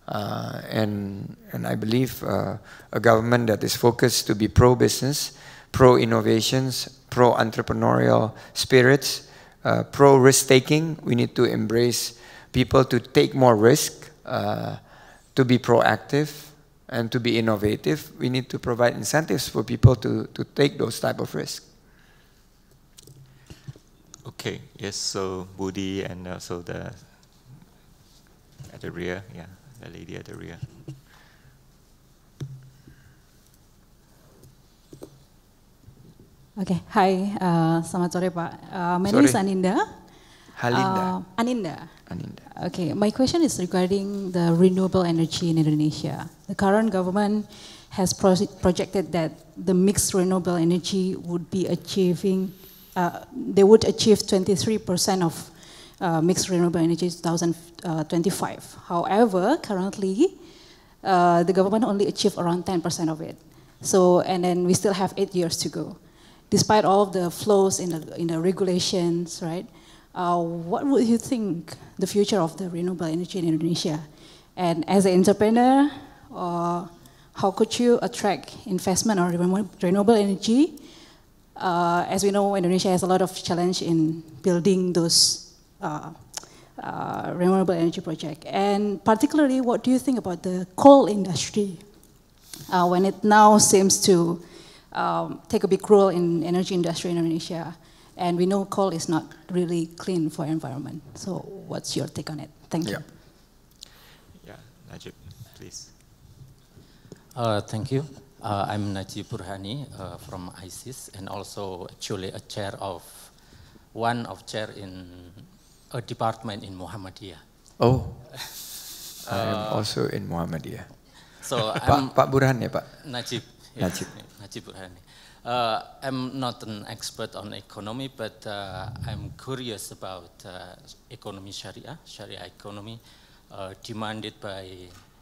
And I believe a government that is focused to be pro-business, pro-innovations, pro-entrepreneurial spirits, pro-risk-taking. We need to embrace people to take more risk, to be proactive, and to be innovative. We need to provide incentives for people to take those type of risks. Okay, yes, so Budi and also at the rear, yeah, the lady at the rear. Okay, hi, selamat sore Pak. My name is Aninda. Halinda. Aninda. Aninda. Okay, my question is regarding the renewable energy in Indonesia. The current government has projected that the mixed renewable energy would be achieving, they would achieve 23% of mixed renewable energy in 2025. However, currently, the government only achieved around 10% of it. So, and then we still have 8 years to go. despite all of the flows in the regulations, right? What would you think the future of the renewable energy in Indonesia? And as an entrepreneur, how could you attract investment on renewable energy? As we know, Indonesia has a lot of challenge in building those renewable energy projects. And particularly, what do you think about the coal industry when it now seems to take a big role in energy industry in Indonesia? And we know coal is not really clean for environment. So what's your take on it? Thank you. Yeah, Najib, please. Thank you. I'm Najib Burhani from ISEAS, and also actually a chair of in a department in Muhammadiyah. Oh, I'm also in Muhammadiyah. So Pak Burhan ya Pak? Najib. Najib. Najib Burhani. I'm not an expert on economy, but I'm curious about economy Sharia economy, demanded by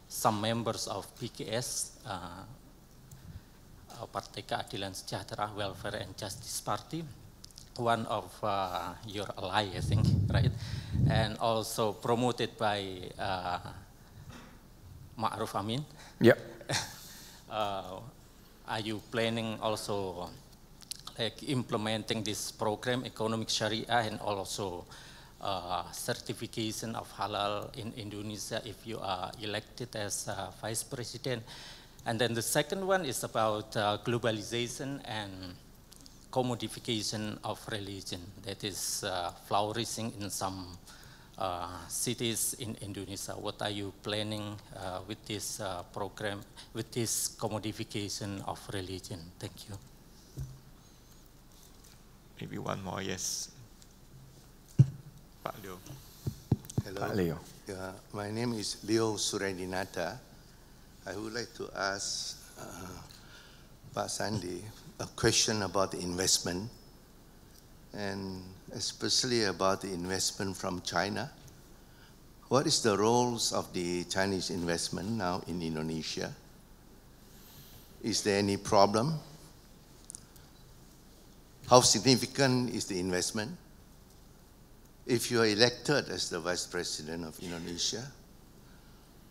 some members of PKS, Partai Keadilan Sejahtera, Welfare and Justice Party, one of your ally, I think, right? And also promoted by Ma'ruf Amin. Yep. Are you planning also like implementing this program, economic Sharia, and also certification of halal in Indonesia if you are elected as vice president? And then the second one is about globalization and commodification of religion that is flourishing in some cities in Indonesia. What are you planning with this program, with this commodification of religion? Thank you. Maybe one more, yes. Pak Leo. Hello. Pak Leo. Yeah, my name is Leo Surendinata. I would like to ask Pak Sandi a question about the investment, and especially about the investment from China. What is the roles of the Chinese investment now in Indonesia? Is there any problem? How significant is the investment? If you are elected as the Vice President of Indonesia,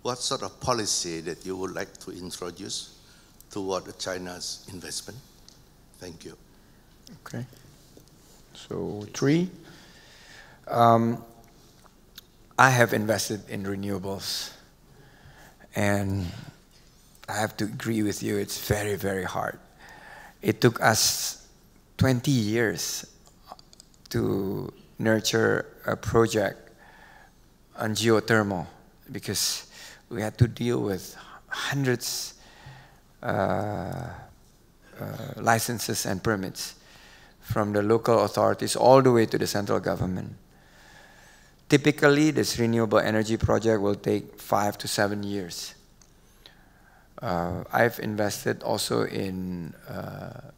what sort of policy that you would like to introduce toward China's investment? Thank you. Okay. So 3. I have invested in renewables, and I have to agree with you, it's very, very hard. It took us 20 years to nurture a project on geothermal because we had to deal with hundreds licenses and permits from the local authorities all the way to the central government. Typically, this renewable energy project will take 5 to 7 years. I've invested also in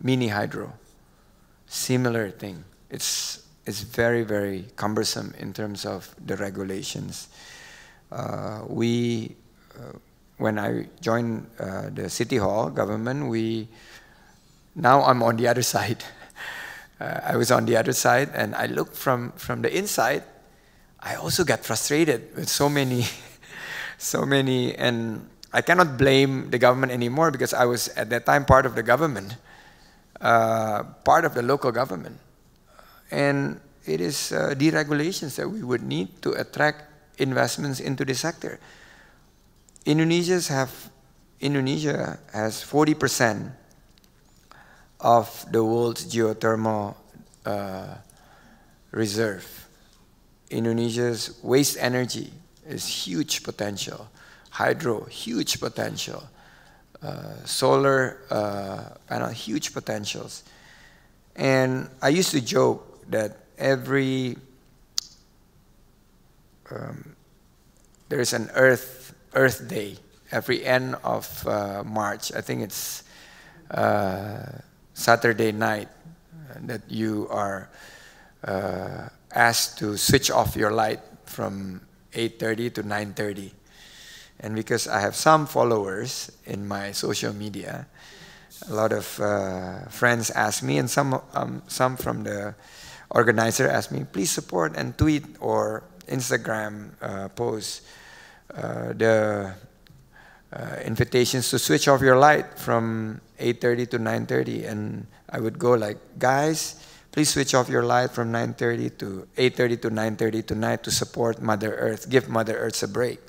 mini hydro. Similar thing. It's very, very cumbersome in terms of the regulations. When I joined the City Hall government, now I'm on the other side. I was on the other side, and I looked from the inside. I also got frustrated with so many, and I cannot blame the government anymore because I was at that time part of the government, part of the local government. And it is deregulations that we would need to attract investments into the sector. Indonesia has 40% of the world's geothermal reserve. Indonesia's waste energy is huge potential. Hydro, huge potential. Solar panel, huge potentials. And I used to joke that every there is an Earth Day every end of March. I think it's Saturday night that you are asked to switch off your light from 8:30 to 9:30. And because I have some followers in my social media, a lot of friends ask me, and some from the organizer asked me, please support and tweet or Instagram post the invitations to switch off your light from 8:30 to 9:30, and I would go like, guys, please switch off your light from 9:30 to 8:30 to 9:30 tonight to support Mother Earth, give Mother Earth a break.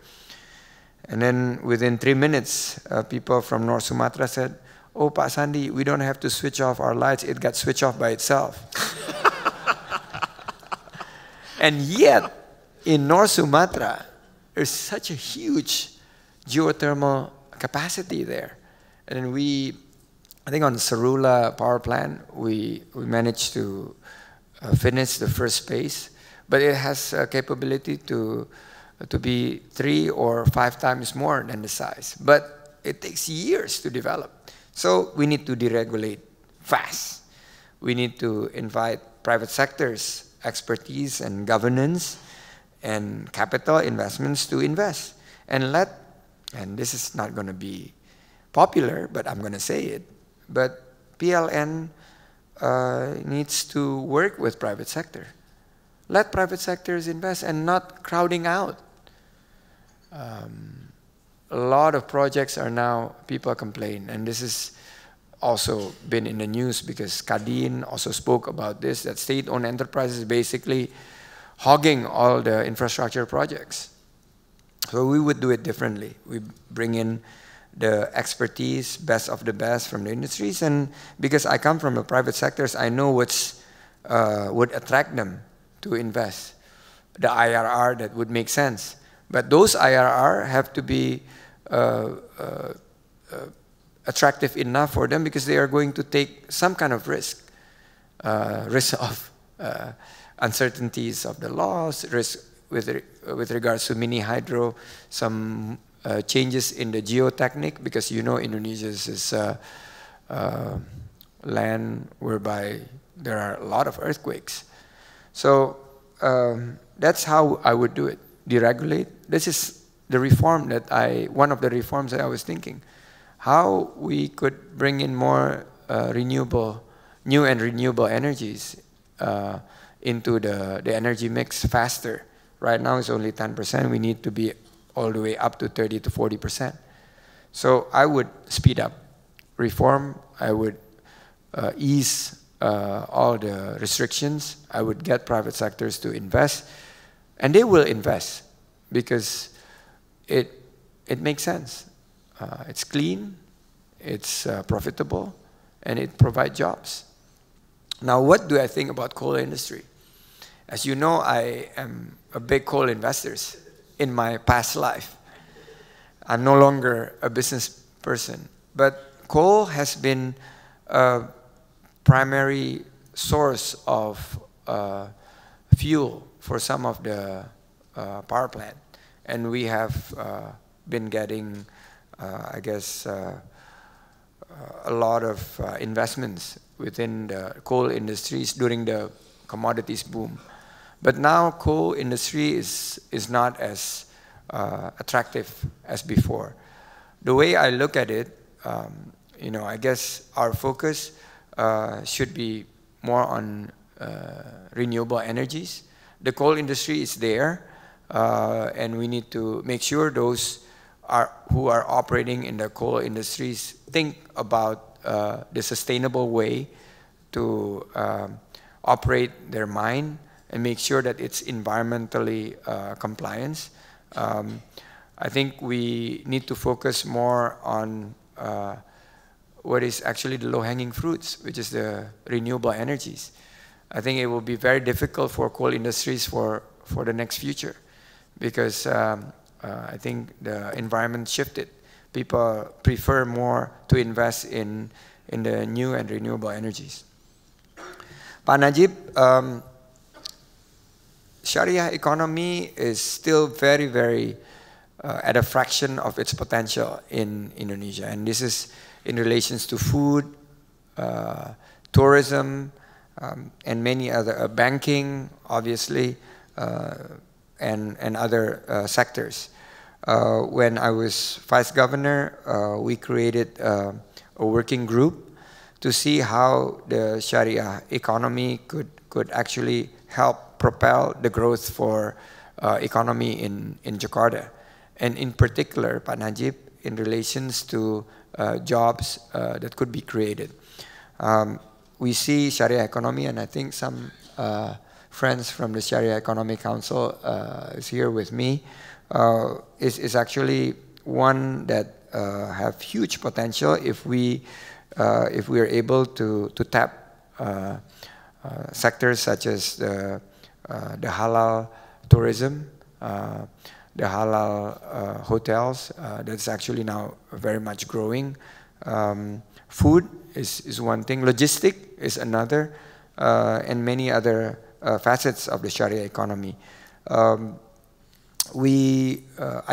And then within 3 minutes, people from North Sumatra said, oh, Pak Sandi, we don't have to switch off our lights, it got switched off by itself. And yet, in North Sumatra, there's such a huge geothermal capacity there. And I think on Sarula power plant, we managed to finish the first phase, but it has a capability to be 3 or 5 times more than the size. But it takes years to develop. So we need to deregulate fast. We need to invite private sectors, expertise and governance and capital investments to invest. And this is not going to be popular, but I'm going to say it, but PLN needs to work with private sector. Let private sectors invest and not crowding out. A lot of projects are now, people complain, and this has also been in the news because Kadin also spoke about this, that state-owned enterprises basically hogging all the infrastructure projects. So we would do it differently. We bring in the expertise, best of the best from the industries, and because I come from the private sectors, I know what's would attract them to invest, the IRR that would make sense. But those IRR have to be attractive enough for them because they are going to take some kind of risk of uncertainties of the laws, risk with regards to mini hydro, some changes in the geotechnic, because you know Indonesia is land whereby there are a lot of earthquakes. So that's how I would do it. Deregulate. This is the reform that one of the reforms that I was thinking. How we could bring in more new and renewable energies into the energy mix faster. Right now it's only 10%. We need to be all the way up to 30 to 40%. So I would speed up reform. I would ease all the restrictions. I would get private sectors to invest, and they will invest because it makes sense. It's clean, it's profitable, and it provides jobs. Now, what do I think about coal industry? As you know, I am a big coal investor in my past life. I'm no longer a business person, but coal has been a primary source of fuel for some of the power plant. And we have been getting, I guess, a lot of investments within the coal industries during the commodities boom. But now coal industry is not as attractive as before. The way I look at it, you know, I guess our focus should be more on renewable energies. The coal industry is there, and we need to make sure those who are operating in the coal industries think about the sustainable way to operate their mine and make sure that it's environmentally compliant. I think we need to focus more on what is actually the low-hanging fruits, which is the renewable energies. I think it will be very difficult for coal industries for the next future because I think the environment shifted. People prefer more to invest in the new and renewable energies. Pak Najib, Sharia economy is still very, very at a fraction of its potential in Indonesia. And this is in relations to food, tourism, and many other, banking, obviously, and other sectors. When I was vice governor, we created a a working group to see how the Sharia economy could actually help propel the growth for economy in Jakarta. And in particular, Pak Najib, in relations to jobs that could be created. We see Sharia economy, and I think some friends from the Sharia Economy Council is here with me, is actually one that have huge potential if we are able to tap sectors such as the halal tourism, the halal hotels. That's actually now very much growing. Food is one thing. Logistic is another, and many other facets of the Sharia economy. I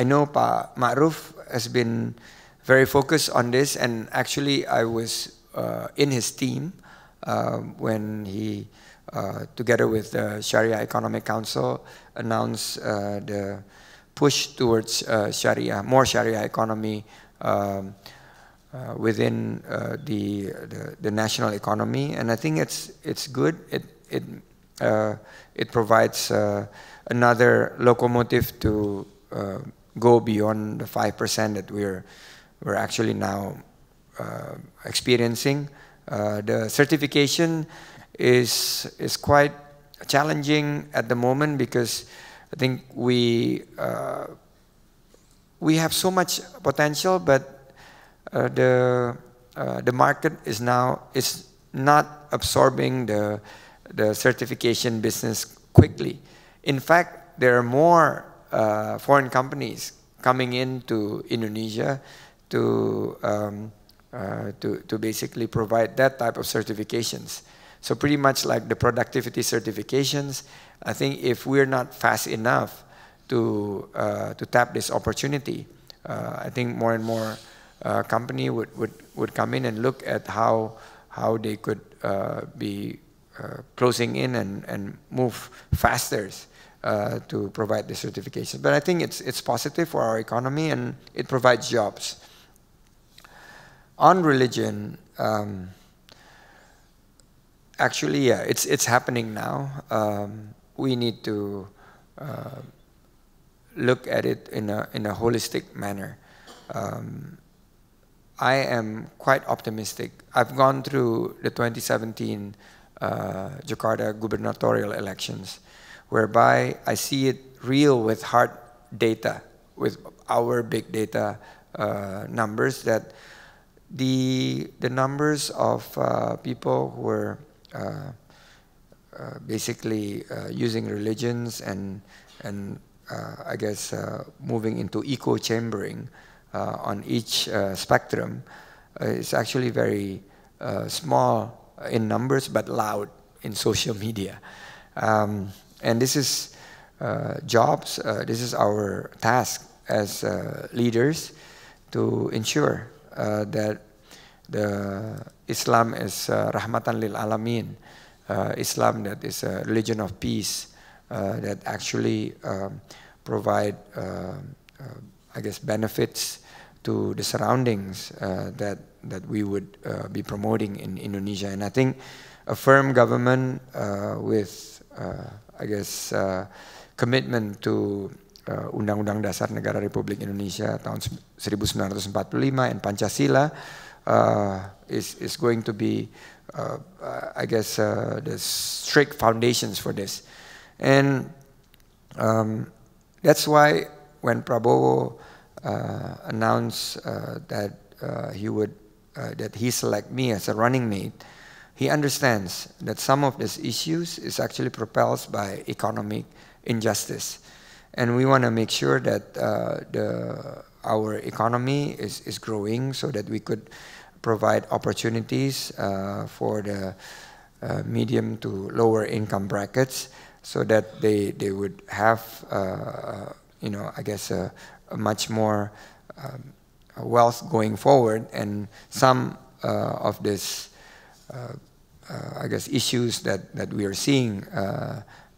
know Pa Ma'ruf has been very focused on this, and actually I was in his team when he, together with the Sharia Economic Council, announced the push towards Sharia, more Sharia economy within the national economy, and I think it's good. It provides another locomotive to go beyond the 5% that we're actually now experiencing. The certification is quite challenging at the moment because I think we have so much potential, but the market is not absorbing the certification business quickly. In fact, there are more foreign companies coming into Indonesia to basically provide that type of certifications. So pretty much like the productivity certifications, I think if we're not fast enough to tap this opportunity, I think more and more company would come in and look at how they could be closing in and move faster to provide the certification. But I think it's positive for our economy and it provides jobs. On religion, actually, yeah, it's happening now. We need to look at it in a holistic manner. I am quite optimistic. I've gone through the 2017 Jakarta gubernatorial elections, whereby I see it real with hard data, with our big data numbers, that the numbers of people who are basically using religions and I guess moving into echo chambering on each spectrum is actually very small in numbers but loud in social media. And this is jobs, this is our task as leaders to ensure that the Islam is rahmatan lil alamin, Islam that is a religion of peace, that actually provide, I guess, benefits to the surroundings that we would be promoting in Indonesia. And I think a firm government with, I guess, commitment to Undang-Undang Dasar Negara Republik Indonesia tahun 1945 and Pancasila is going to be, I guess, the strict foundations for this. And that's why when Prabowo announced that he select me as a running mate, he understands that some of these issues is actually propelled by economic injustice. And we want to make sure that our economy is growing so that we could provide opportunities for the medium to lower income brackets, so that they would have, you know, I guess, a much more wealth going forward. And some of this, I guess, issues that we are seeing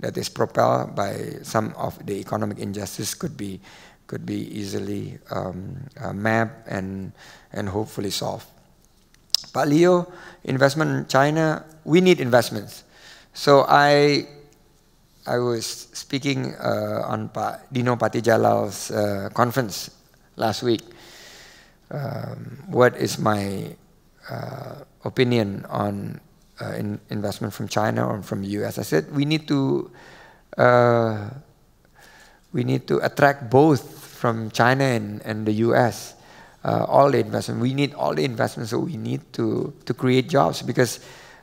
that is propelled by some of the economic injustice could be easily mapped and hopefully solved. Pak Leo, investment in China, we need investments. So I was speaking on Pak Dino Patijalal's conference last week. What is my opinion on investment from China or from the US? I said we need to attract both from China and the US. All the investment. We need all the investments that we need to create jobs, because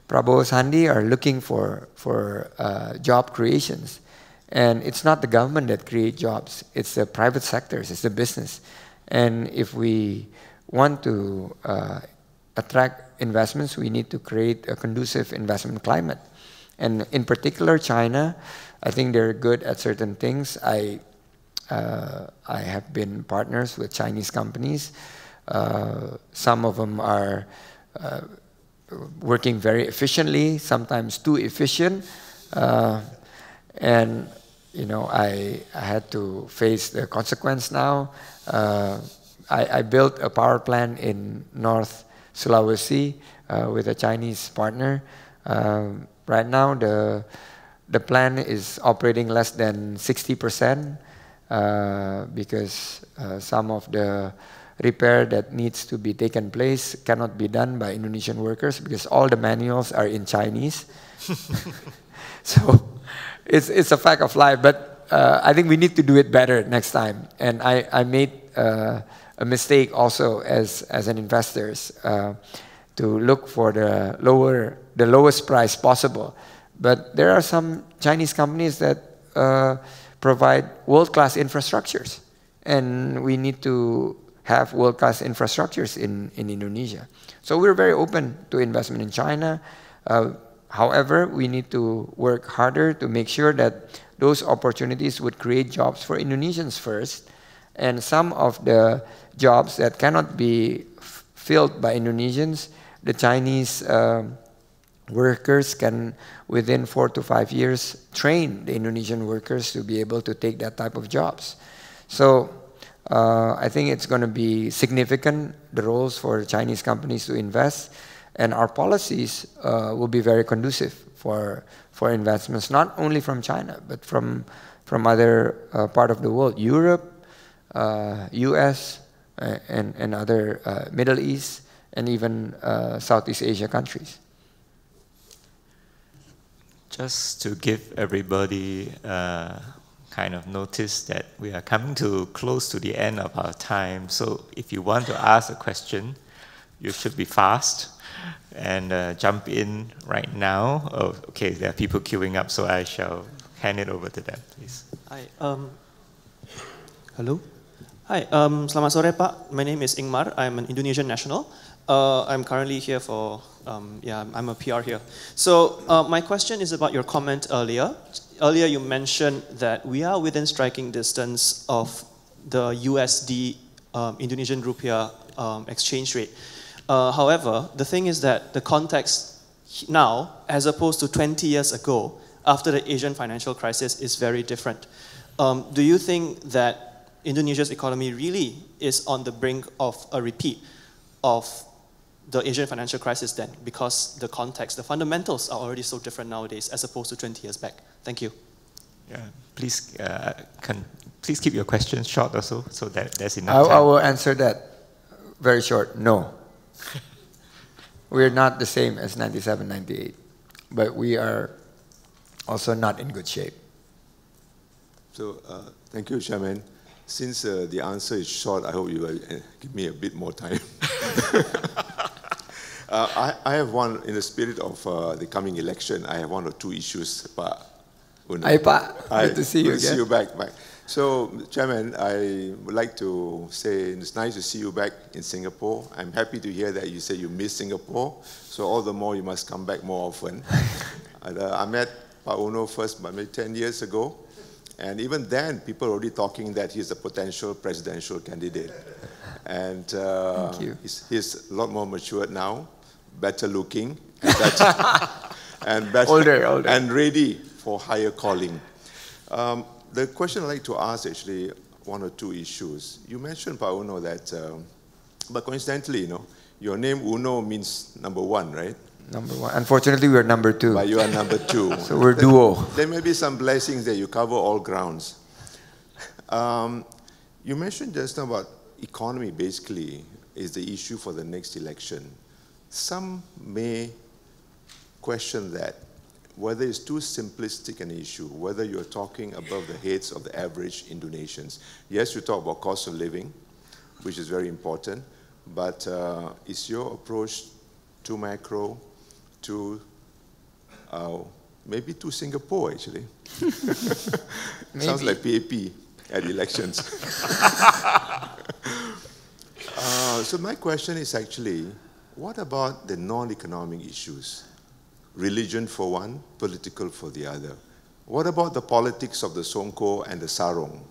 Prabowo Sandi are looking for job creations. And it's not the government that create jobs. It's the private sectors. It's the business. And if we want to attract investments, we need to create a conducive investment climate. And in particular, China, I think they're good at certain things. I have been partners with Chinese companies. Some of them are working very efficiently, sometimes too efficient. And I had to face the consequence now. I built a power plant in North Sulawesi with a Chinese partner. Right now, the plant is operating less than 60%. Because some of the repair that needs to be taken place cannot be done by Indonesian workers, because all the manuals are in Chinese. So it's a fact of life, but I think we need to do it better next time. And I made a mistake also as an investor to look for the lowest price possible. But there are some Chinese companies that provide world-class infrastructures, and we need to have world-class infrastructures in Indonesia. So we're very open to investment in China. However, we need to work harder to make sure that those opportunities would create jobs for Indonesians first, and some of the jobs that cannot be filled by Indonesians, the Chinese workers can, within 4 to 5 years, train the Indonesian workers to be able to take that type of jobs. So I think it's going to be significant, the roles for Chinese companies to invest, and our policies will be very conducive for investments, not only from China, but from other part of the world, Europe, US, and other Middle East, and even Southeast Asia countries. Just to give everybody kind of notice that we are coming to close to the end of our time. So if you want to ask a question, you should be fast and jump in right now. Oh, okay, there are people queuing up, so I shall hand it over to them, please. Hi. Hello. Hi. Selamat sore, Pak. My name is Ingmar. I'm an Indonesian national. I'm currently here for, I'm a PR here. So my question is about your comment earlier. Earlier you mentioned that we are within striking distance of the USD Indonesian rupiah exchange rate. However, the thing is that the context now, as opposed to 20 years ago, after the Asian financial crisis, is very different. Do you think that Indonesia's economy really is on the brink of a repeat of the Asian financial crisis then, because the context, the fundamentals are already so different nowadays as opposed to 20 years back? Thank you. Yeah, please keep your questions short also, so that there's enough time. I will answer that very short. No. We're not the same as 97, 98, but we are also not in good shape. So, thank you, Chairman. Since the answer is short, I hope you will give me a bit more time. I have one, in the spirit of the coming election, I have 1 or 2 issues. Pak Uno. Hi, Pak. Good to see you again. Good to see you back. So, Chairman, I would like to say it's nice to see you back in Singapore. I'm happy to hear that you say you miss Singapore, so all the more you must come back more often. I met Pak Uno first, maybe 10 years ago, and even then, people were already talking that he's a potential presidential candidate. And he's a lot more matured now, better looking, and better, older, and ready for higher calling. The question I'd like to ask, actually, 1 or 2 issues. You mentioned, Pak Uno, that, but coincidentally, Your name Uno means number one, right? Number one. Unfortunately, we are number two. But you are number two. So we're duo. There may be some blessings that you cover all grounds. You mentioned just now about economy basically is the issue for the next election. Some may question that, whether it's too simplistic an issue, whether you're talking above the heads of the average Indonesians. Yes, you talk about cost of living, which is very important, but is your approach too macro, maybe to Singapore, actually? Sounds like PAP at elections. So my question is actually, what about the non-economic issues? Religion for one, political for the other. What about the politics of the Songko and the Sarong,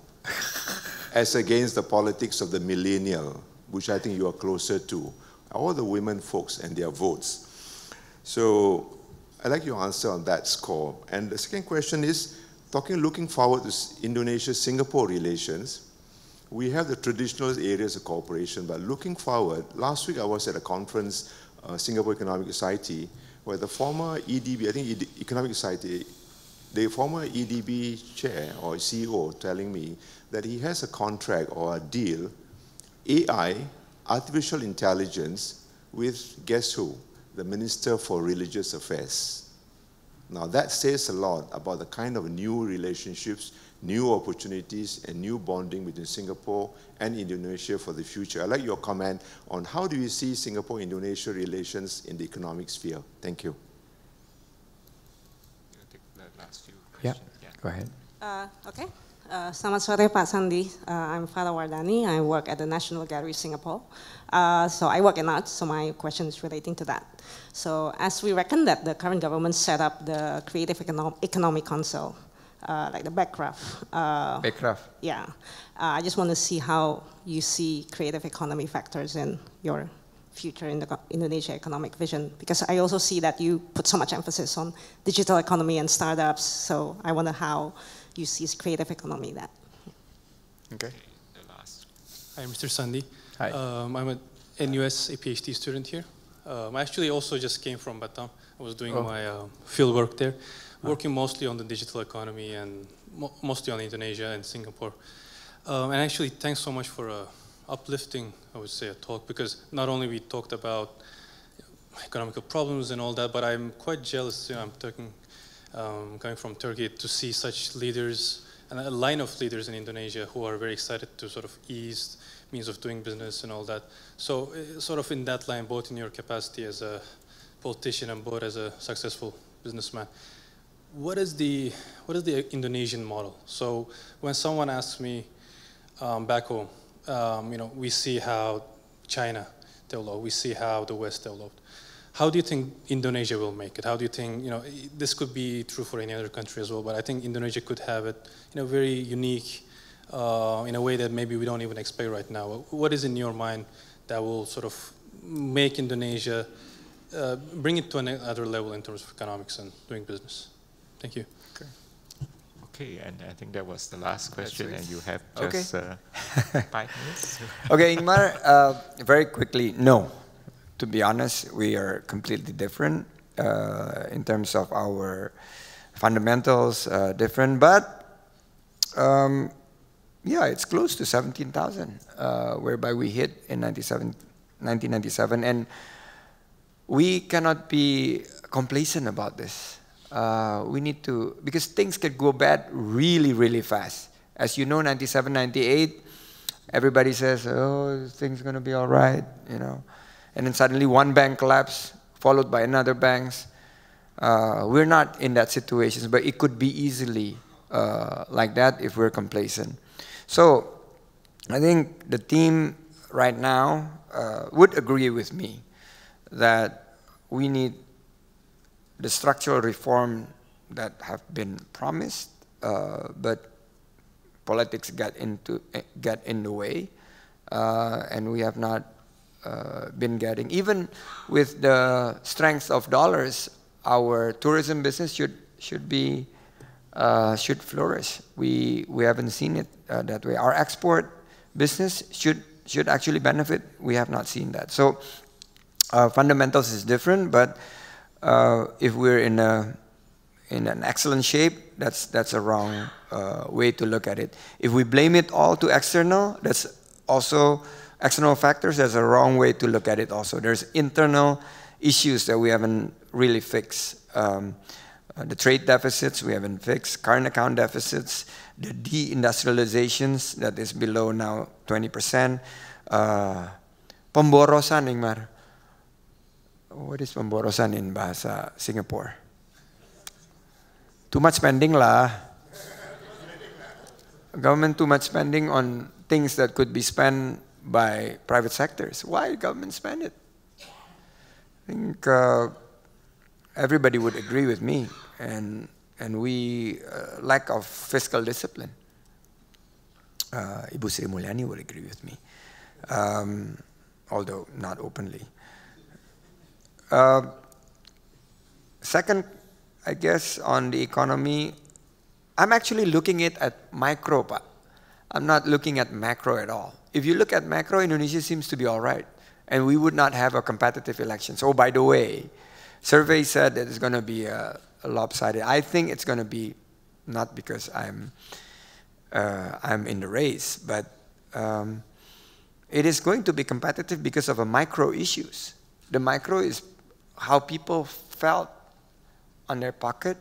as against the politics of the millennial, which I think you are closer to, all the women folks and their votes? So I'd like your answer on that score. And the second question is, looking forward to Indonesia-Singapore relations, we have the traditional areas of cooperation, but looking forward, last week I was at a conference, Singapore Economic Society, where the former EDB, I think Economic Society, the former EDB chair or CEO telling me that he has a contract or a deal, AI, artificial intelligence, with guess who? The Minister for Religious Affairs. Now that says a lot about the kind of new relationships, new opportunities, and new bonding between Singapore and Indonesia for the future. I'd like your comment on how do you see Singapore-Indonesia relations in the economic sphere? Thank you. Take the last few Yeah, questions. go ahead. Okay. Selamat sore Pak Sandi. I'm Farah Wardani. I work at the National Gallery Singapore. So I work in arts, so my question is relating to that. So as we reckon that the current government set up the Creative Economic Council, like the BECRAF. BECRAF. Yeah. I just want to see how you see creative economy factors in your future in the Indonesia economic vision, because I also see that you put so much emphasis on digital economy and startups, so I wonder how you see creative economy that. Okay. The last. Hi, Mr. Sandi. Hi. I'm a NUS a PhD student here. I actually also just came from Batam. I was doing my field work there, working mostly on the digital economy and mostly on Indonesia and Singapore. And actually, thanks so much for uplifting, I would say, a talk, because not only we talked about economic problems and all that, but I'm quite jealous, I'm talking, coming from Turkey, to see such leaders and a line of leaders in Indonesia who are very excited to sort of ease means of doing business and all that. So sort of in that line, both in your capacity as a politician and both as a successful businessman, what is the Indonesian model? So when someone asks me back home, we see how China developed, we see how the West developed. How do you think Indonesia will make it? How do you think, this could be true for any other country as well, but I think Indonesia could have it in a very unique, in a way that maybe we don't even expect right now. What is in your mind that will sort of make Indonesia, bring it to another level in terms of economics and doing business? Thank you. Okay. Okay, and I think that was the last question, and you have Okay. just 5 minutes. Okay, Ingmar, very quickly, no. To be honest, we are completely different in terms of our fundamentals, different, but yeah, it's close to 17,000, whereby we hit in 1997, and we cannot be complacent about this. We need to, because things can go bad really, really fast. As you know, 97, 98, everybody says, oh, things going to be all right, And then suddenly one bank collapsed, followed by another banks. We're not in that situation, but it could be easily like that if we're complacent. So I think the team right now would agree with me that we need the structural reform that have been promised, but politics get in the way, and we have not been getting. Even with the strength of dollars, our tourism business should flourish. We haven't seen it that way. Our export business should actually benefit. We have not seen that. So fundamentals is different, but if we're in an excellent shape, that's a wrong way to look at it. If we blame it all to external, that's also external factors. That's a wrong way to look at it. Also, there's internal issues that we haven't really fixed. The trade deficits we haven't fixed, current account deficits, the deindustrializations that is below now 20%. Pemborosan, Ingmar. What is pemborosan in bahasa Singapore? Too much spending lah. Government too much spending on things that could be spent by private sectors. Why government spend it? I think everybody would agree with me, and we lack of fiscal discipline. Ibu Sri Mulyani would agree with me, although not openly. Second, I guess on the economy, I'm actually looking at micro, Pak. I'm not looking at macro at all. If you look at macro, Indonesia seems to be all right, and we would not have a competitive election. So, by the way, survey said that it's going to be a lopsided. I think it's going to be, not because I'm in the race, but it is going to be competitive because of a micro issues. The micro is how people felt on their pocket,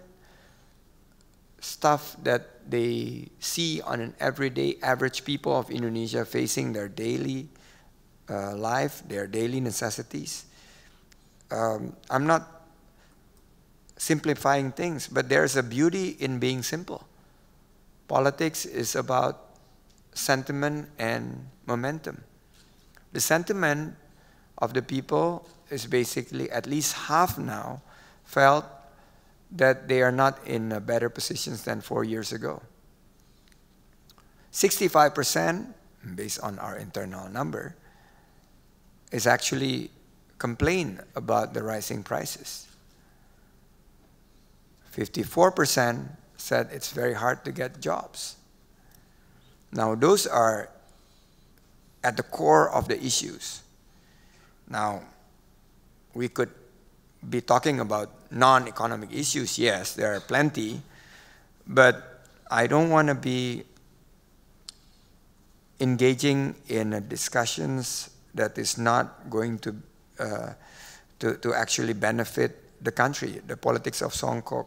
stuff that they see on an everyday average people of Indonesia facing their daily life, their daily necessities. I'm not simplifying things, but there's a beauty in being simple. Politics is about sentiment and momentum. The sentiment of the people is basically, at least half now, felt that they are not in a better positions than 4 years ago. 65%, based on our internal number, is actually complain about the rising prices. 54% said it's very hard to get jobs. Now, those are at the core of the issues. Now, we could be talking about non-economic issues. Yes, there are plenty, but I don't want to be engaging in discussions that is not going to actually benefit the country. The politics of Songkok,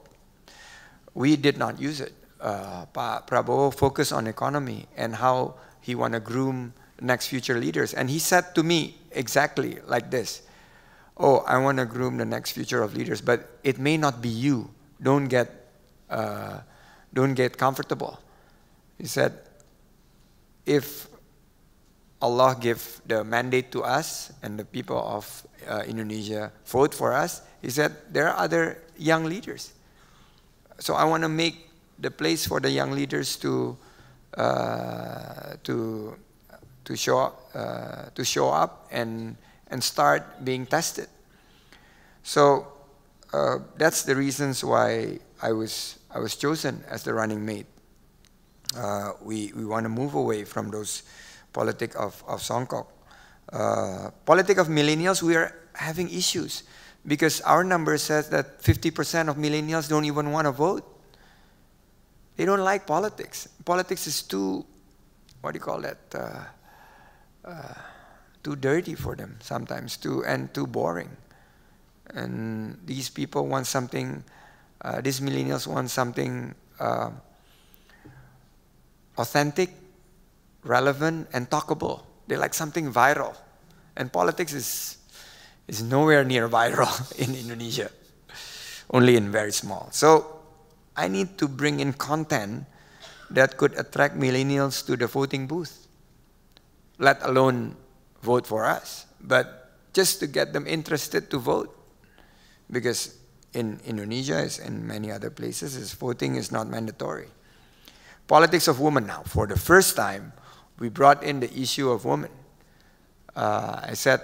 we did not use it. Pak Prabowo focused on economy and how he want to groom next future leaders. And he said to me exactly like this: oh, I want to groom the next future of leaders, but it may not be you. Don't get comfortable. He said, if Allah give the mandate to us and the people of Indonesia vote for us, he said, there are other young leaders. So I want to make the place for the young leaders to show up and start being tested. So that's the reasons why I was chosen as the running mate. We want to move away from those politic of Songkok. Politic of millennials, we are having issues because our number says that 50% of millennials don't even want to vote. They don't like politics. Politics is too, what do you call that? Too dirty for them sometimes, too boring. And these people want something, these millennials want something authentic, relevant, and talkable. They like something viral. And politics is nowhere near viral in Indonesia, only in very small. So I need to bring in content that could attract millennials to the voting booth, let alone vote for us, but just to get them interested to vote. Because in Indonesia, as in many other places, voting is not mandatory. Politics of women now. For the first time, we brought in the issue of women. I said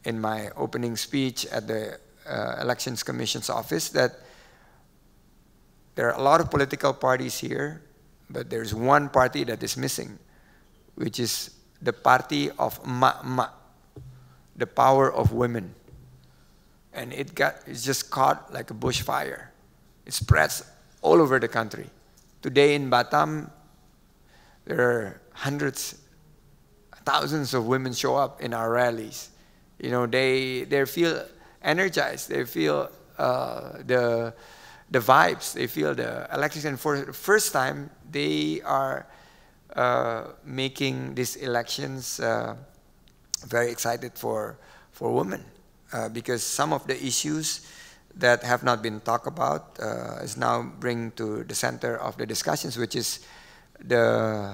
in my opening speech at the Elections Commission's office that there are a lot of political parties here, but there's one party that is missing, which is the party of Ma, the power of women. and it's just caught like a bushfire. It spreads all over the country. Today in Batam, there are hundreds, thousands of women show up in our rallies. You know, they feel energized. They feel the vibes. They feel the elections. And for the first time, they are making these elections very excited for women, because some of the issues that have not been talked about is now bring to the center of the discussions, which is the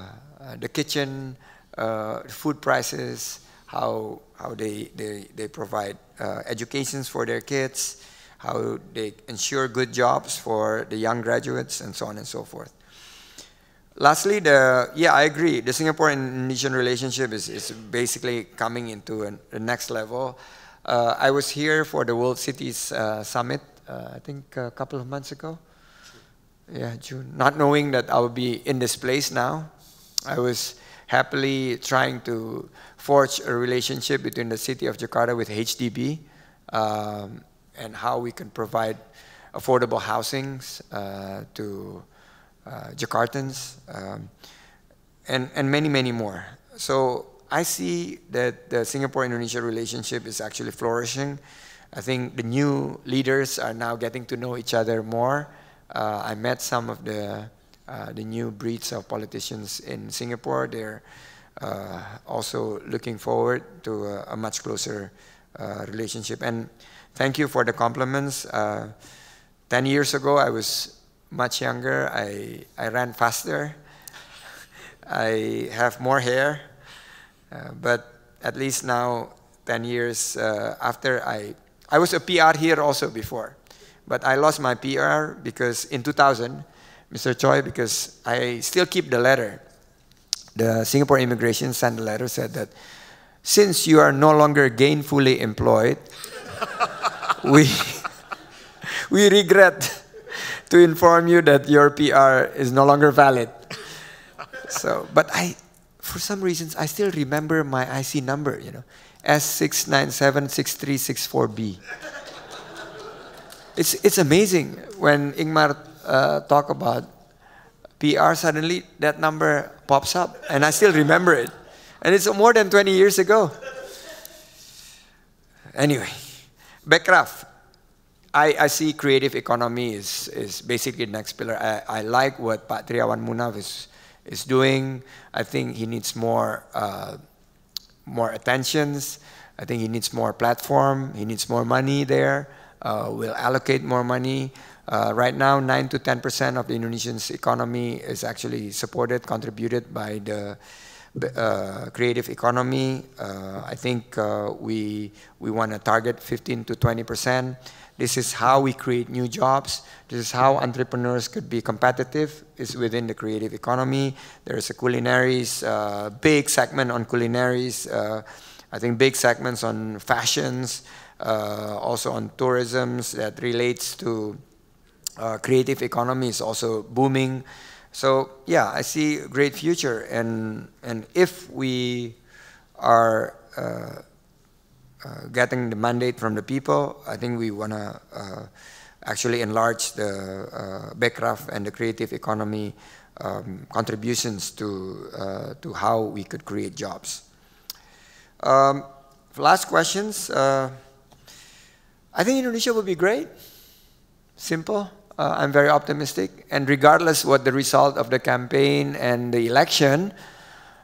kitchen, food prices, how they provide educations for their kids, how they ensure good jobs for the young graduates, and so on and so forth. Lastly, I agree. The Singapore-Indonesian relationship is basically coming into the next level. I was here for the World Cities Summit, I think a couple of months ago. Yeah, June. Not knowing that I would be in this place now. I was happily trying to forge a relationship between the city of Jakarta with HDB, and how we can provide affordable housings to Jakartans, and many, many more. So I see that the Singapore-Indonesia relationship is actually flourishing. I think the new leaders are now getting to know each other more. I met some of the new breeds of politicians in Singapore. They're also looking forward to a much closer relationship. And thank you for the compliments. 10 years ago, I was much younger. I ran faster. I have more hair. But at least now, 10 years after, I was a PR here also before. But I lost my PR because in 2000, Mr. Choi, because I still keep the letter. The Singapore immigration sent a letter, said that since you are no longer gainfully employed, we regret to inform you that your PR is no longer valid. So, but for some reasons, I still remember my IC number, you know, S6976364B. It's amazing when Ingmar talk about PR, suddenly that number pops up, and I still remember it. And it's more than 20 years ago. Anyway, Backcraft. I see creative economy is basically the next pillar. I like what Pak Triawan Munaf is doing. I think he needs more attentions. I think he needs more platform. He needs more money there. We'll allocate more money. Right now, 9 to 10% of the Indonesian's economy is actually supported, contributed by the creative economy. I think we want to target 15 to 20%. This is how we create new jobs. This is how entrepreneurs could be competitive, is within the creative economy. There's a culinaries, big segment on culinaries. I think big segments on fashions, also on tourisms that relates to creative economy is also booming. So yeah, I see a great future. And if we are getting the mandate from the people, I think we want to actually enlarge the Backcraft and the creative economy contributions to how we could create jobs. Last questions. I think Indonesia will be great. Simple. I'm very optimistic. And regardless what the result of the campaign and the election,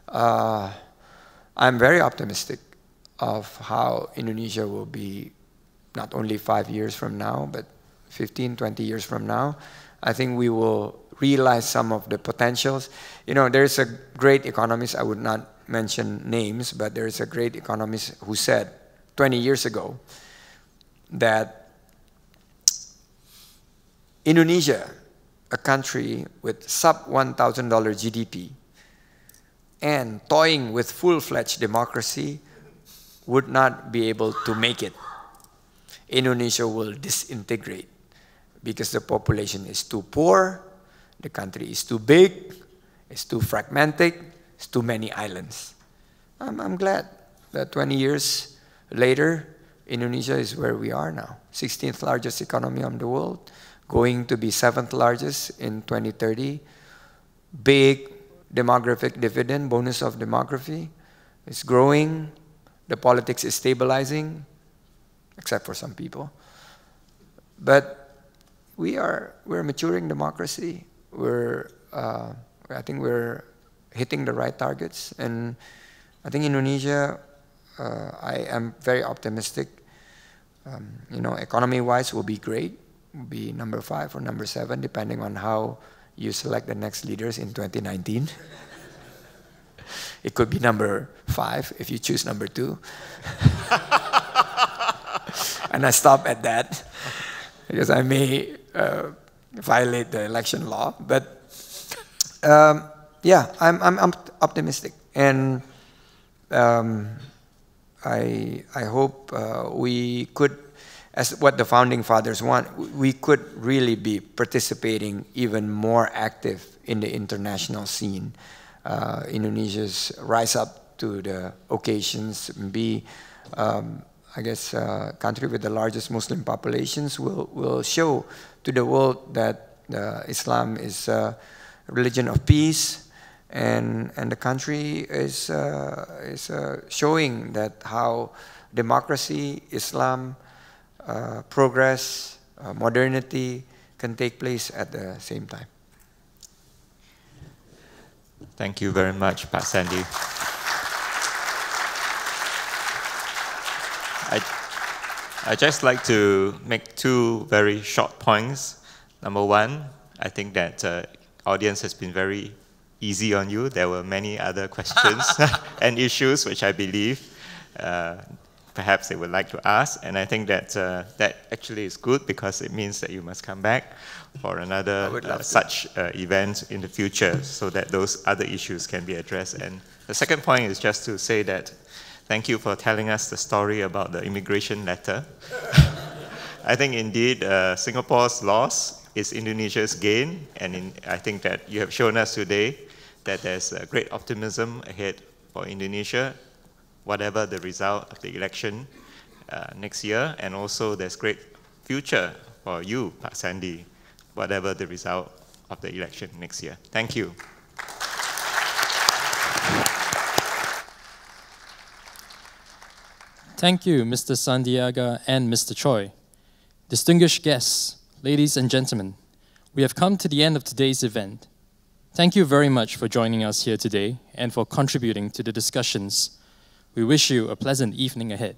I'm very optimistic of how Indonesia will be not only 5 years from now, but 15, 20 years from now. I think we will realize some of the potentials. You know, there's a great economist, I would not mention names, but there's a great economist who said 20 years ago that Indonesia, a country with sub $1,000 GDP and toying with full-fledged democracy, would not be able to make it. Indonesia will disintegrate because the population is too poor, the country is too big, it's too fragmented, it's too many islands. I'm glad that 20 years later, Indonesia is where we are now. 16th largest economy of the world, going to be 7th largest in 2030. Big demographic dividend, bonus of demography. It's growing. The politics is stabilizing, except for some people. But we're a maturing democracy. I think we're hitting the right targets. And I think Indonesia, I am very optimistic. Economy-wise will be great. Will be number 5 or number 7, depending on how you select the next leaders in 2019. It could be number 5 if you choose number 2. And I stop at that because I may violate the election law. But yeah, I'm optimistic, and I hope we could, as what the founding fathers want, we could really be participating even more active in the international scene. Indonesia's rise up to the occasions, be, I guess, country with the largest Muslim populations will show to the world that Islam is a religion of peace, and the country is showing that how democracy, Islam, progress, modernity can take place at the same time. Thank you very much, Pak Sandy. I'd just like to make 2 very short points. Number 1, I think that audience has been very easy on you. There were many other questions and issues which I believe perhaps they would like to ask. And I think that that actually is good, because it means that you must come back for another such event in the future, so that those other issues can be addressed. And the second point is just to say that thank you for telling us the story about the immigration letter. I think indeed Singapore's loss is Indonesia's gain, and I think that you have shown us today that there's a great optimism ahead for Indonesia, whatever the result of the election next year, and also there's great future for you, Pak Sandy, whatever the result of the election next year. Thank you. Thank you, Mr. Sandiaga and Mr. Choi. Distinguished guests, ladies and gentlemen, we have come to the end of today's event. Thank you very much for joining us here today and for contributing to the discussions. We wish you a pleasant evening ahead.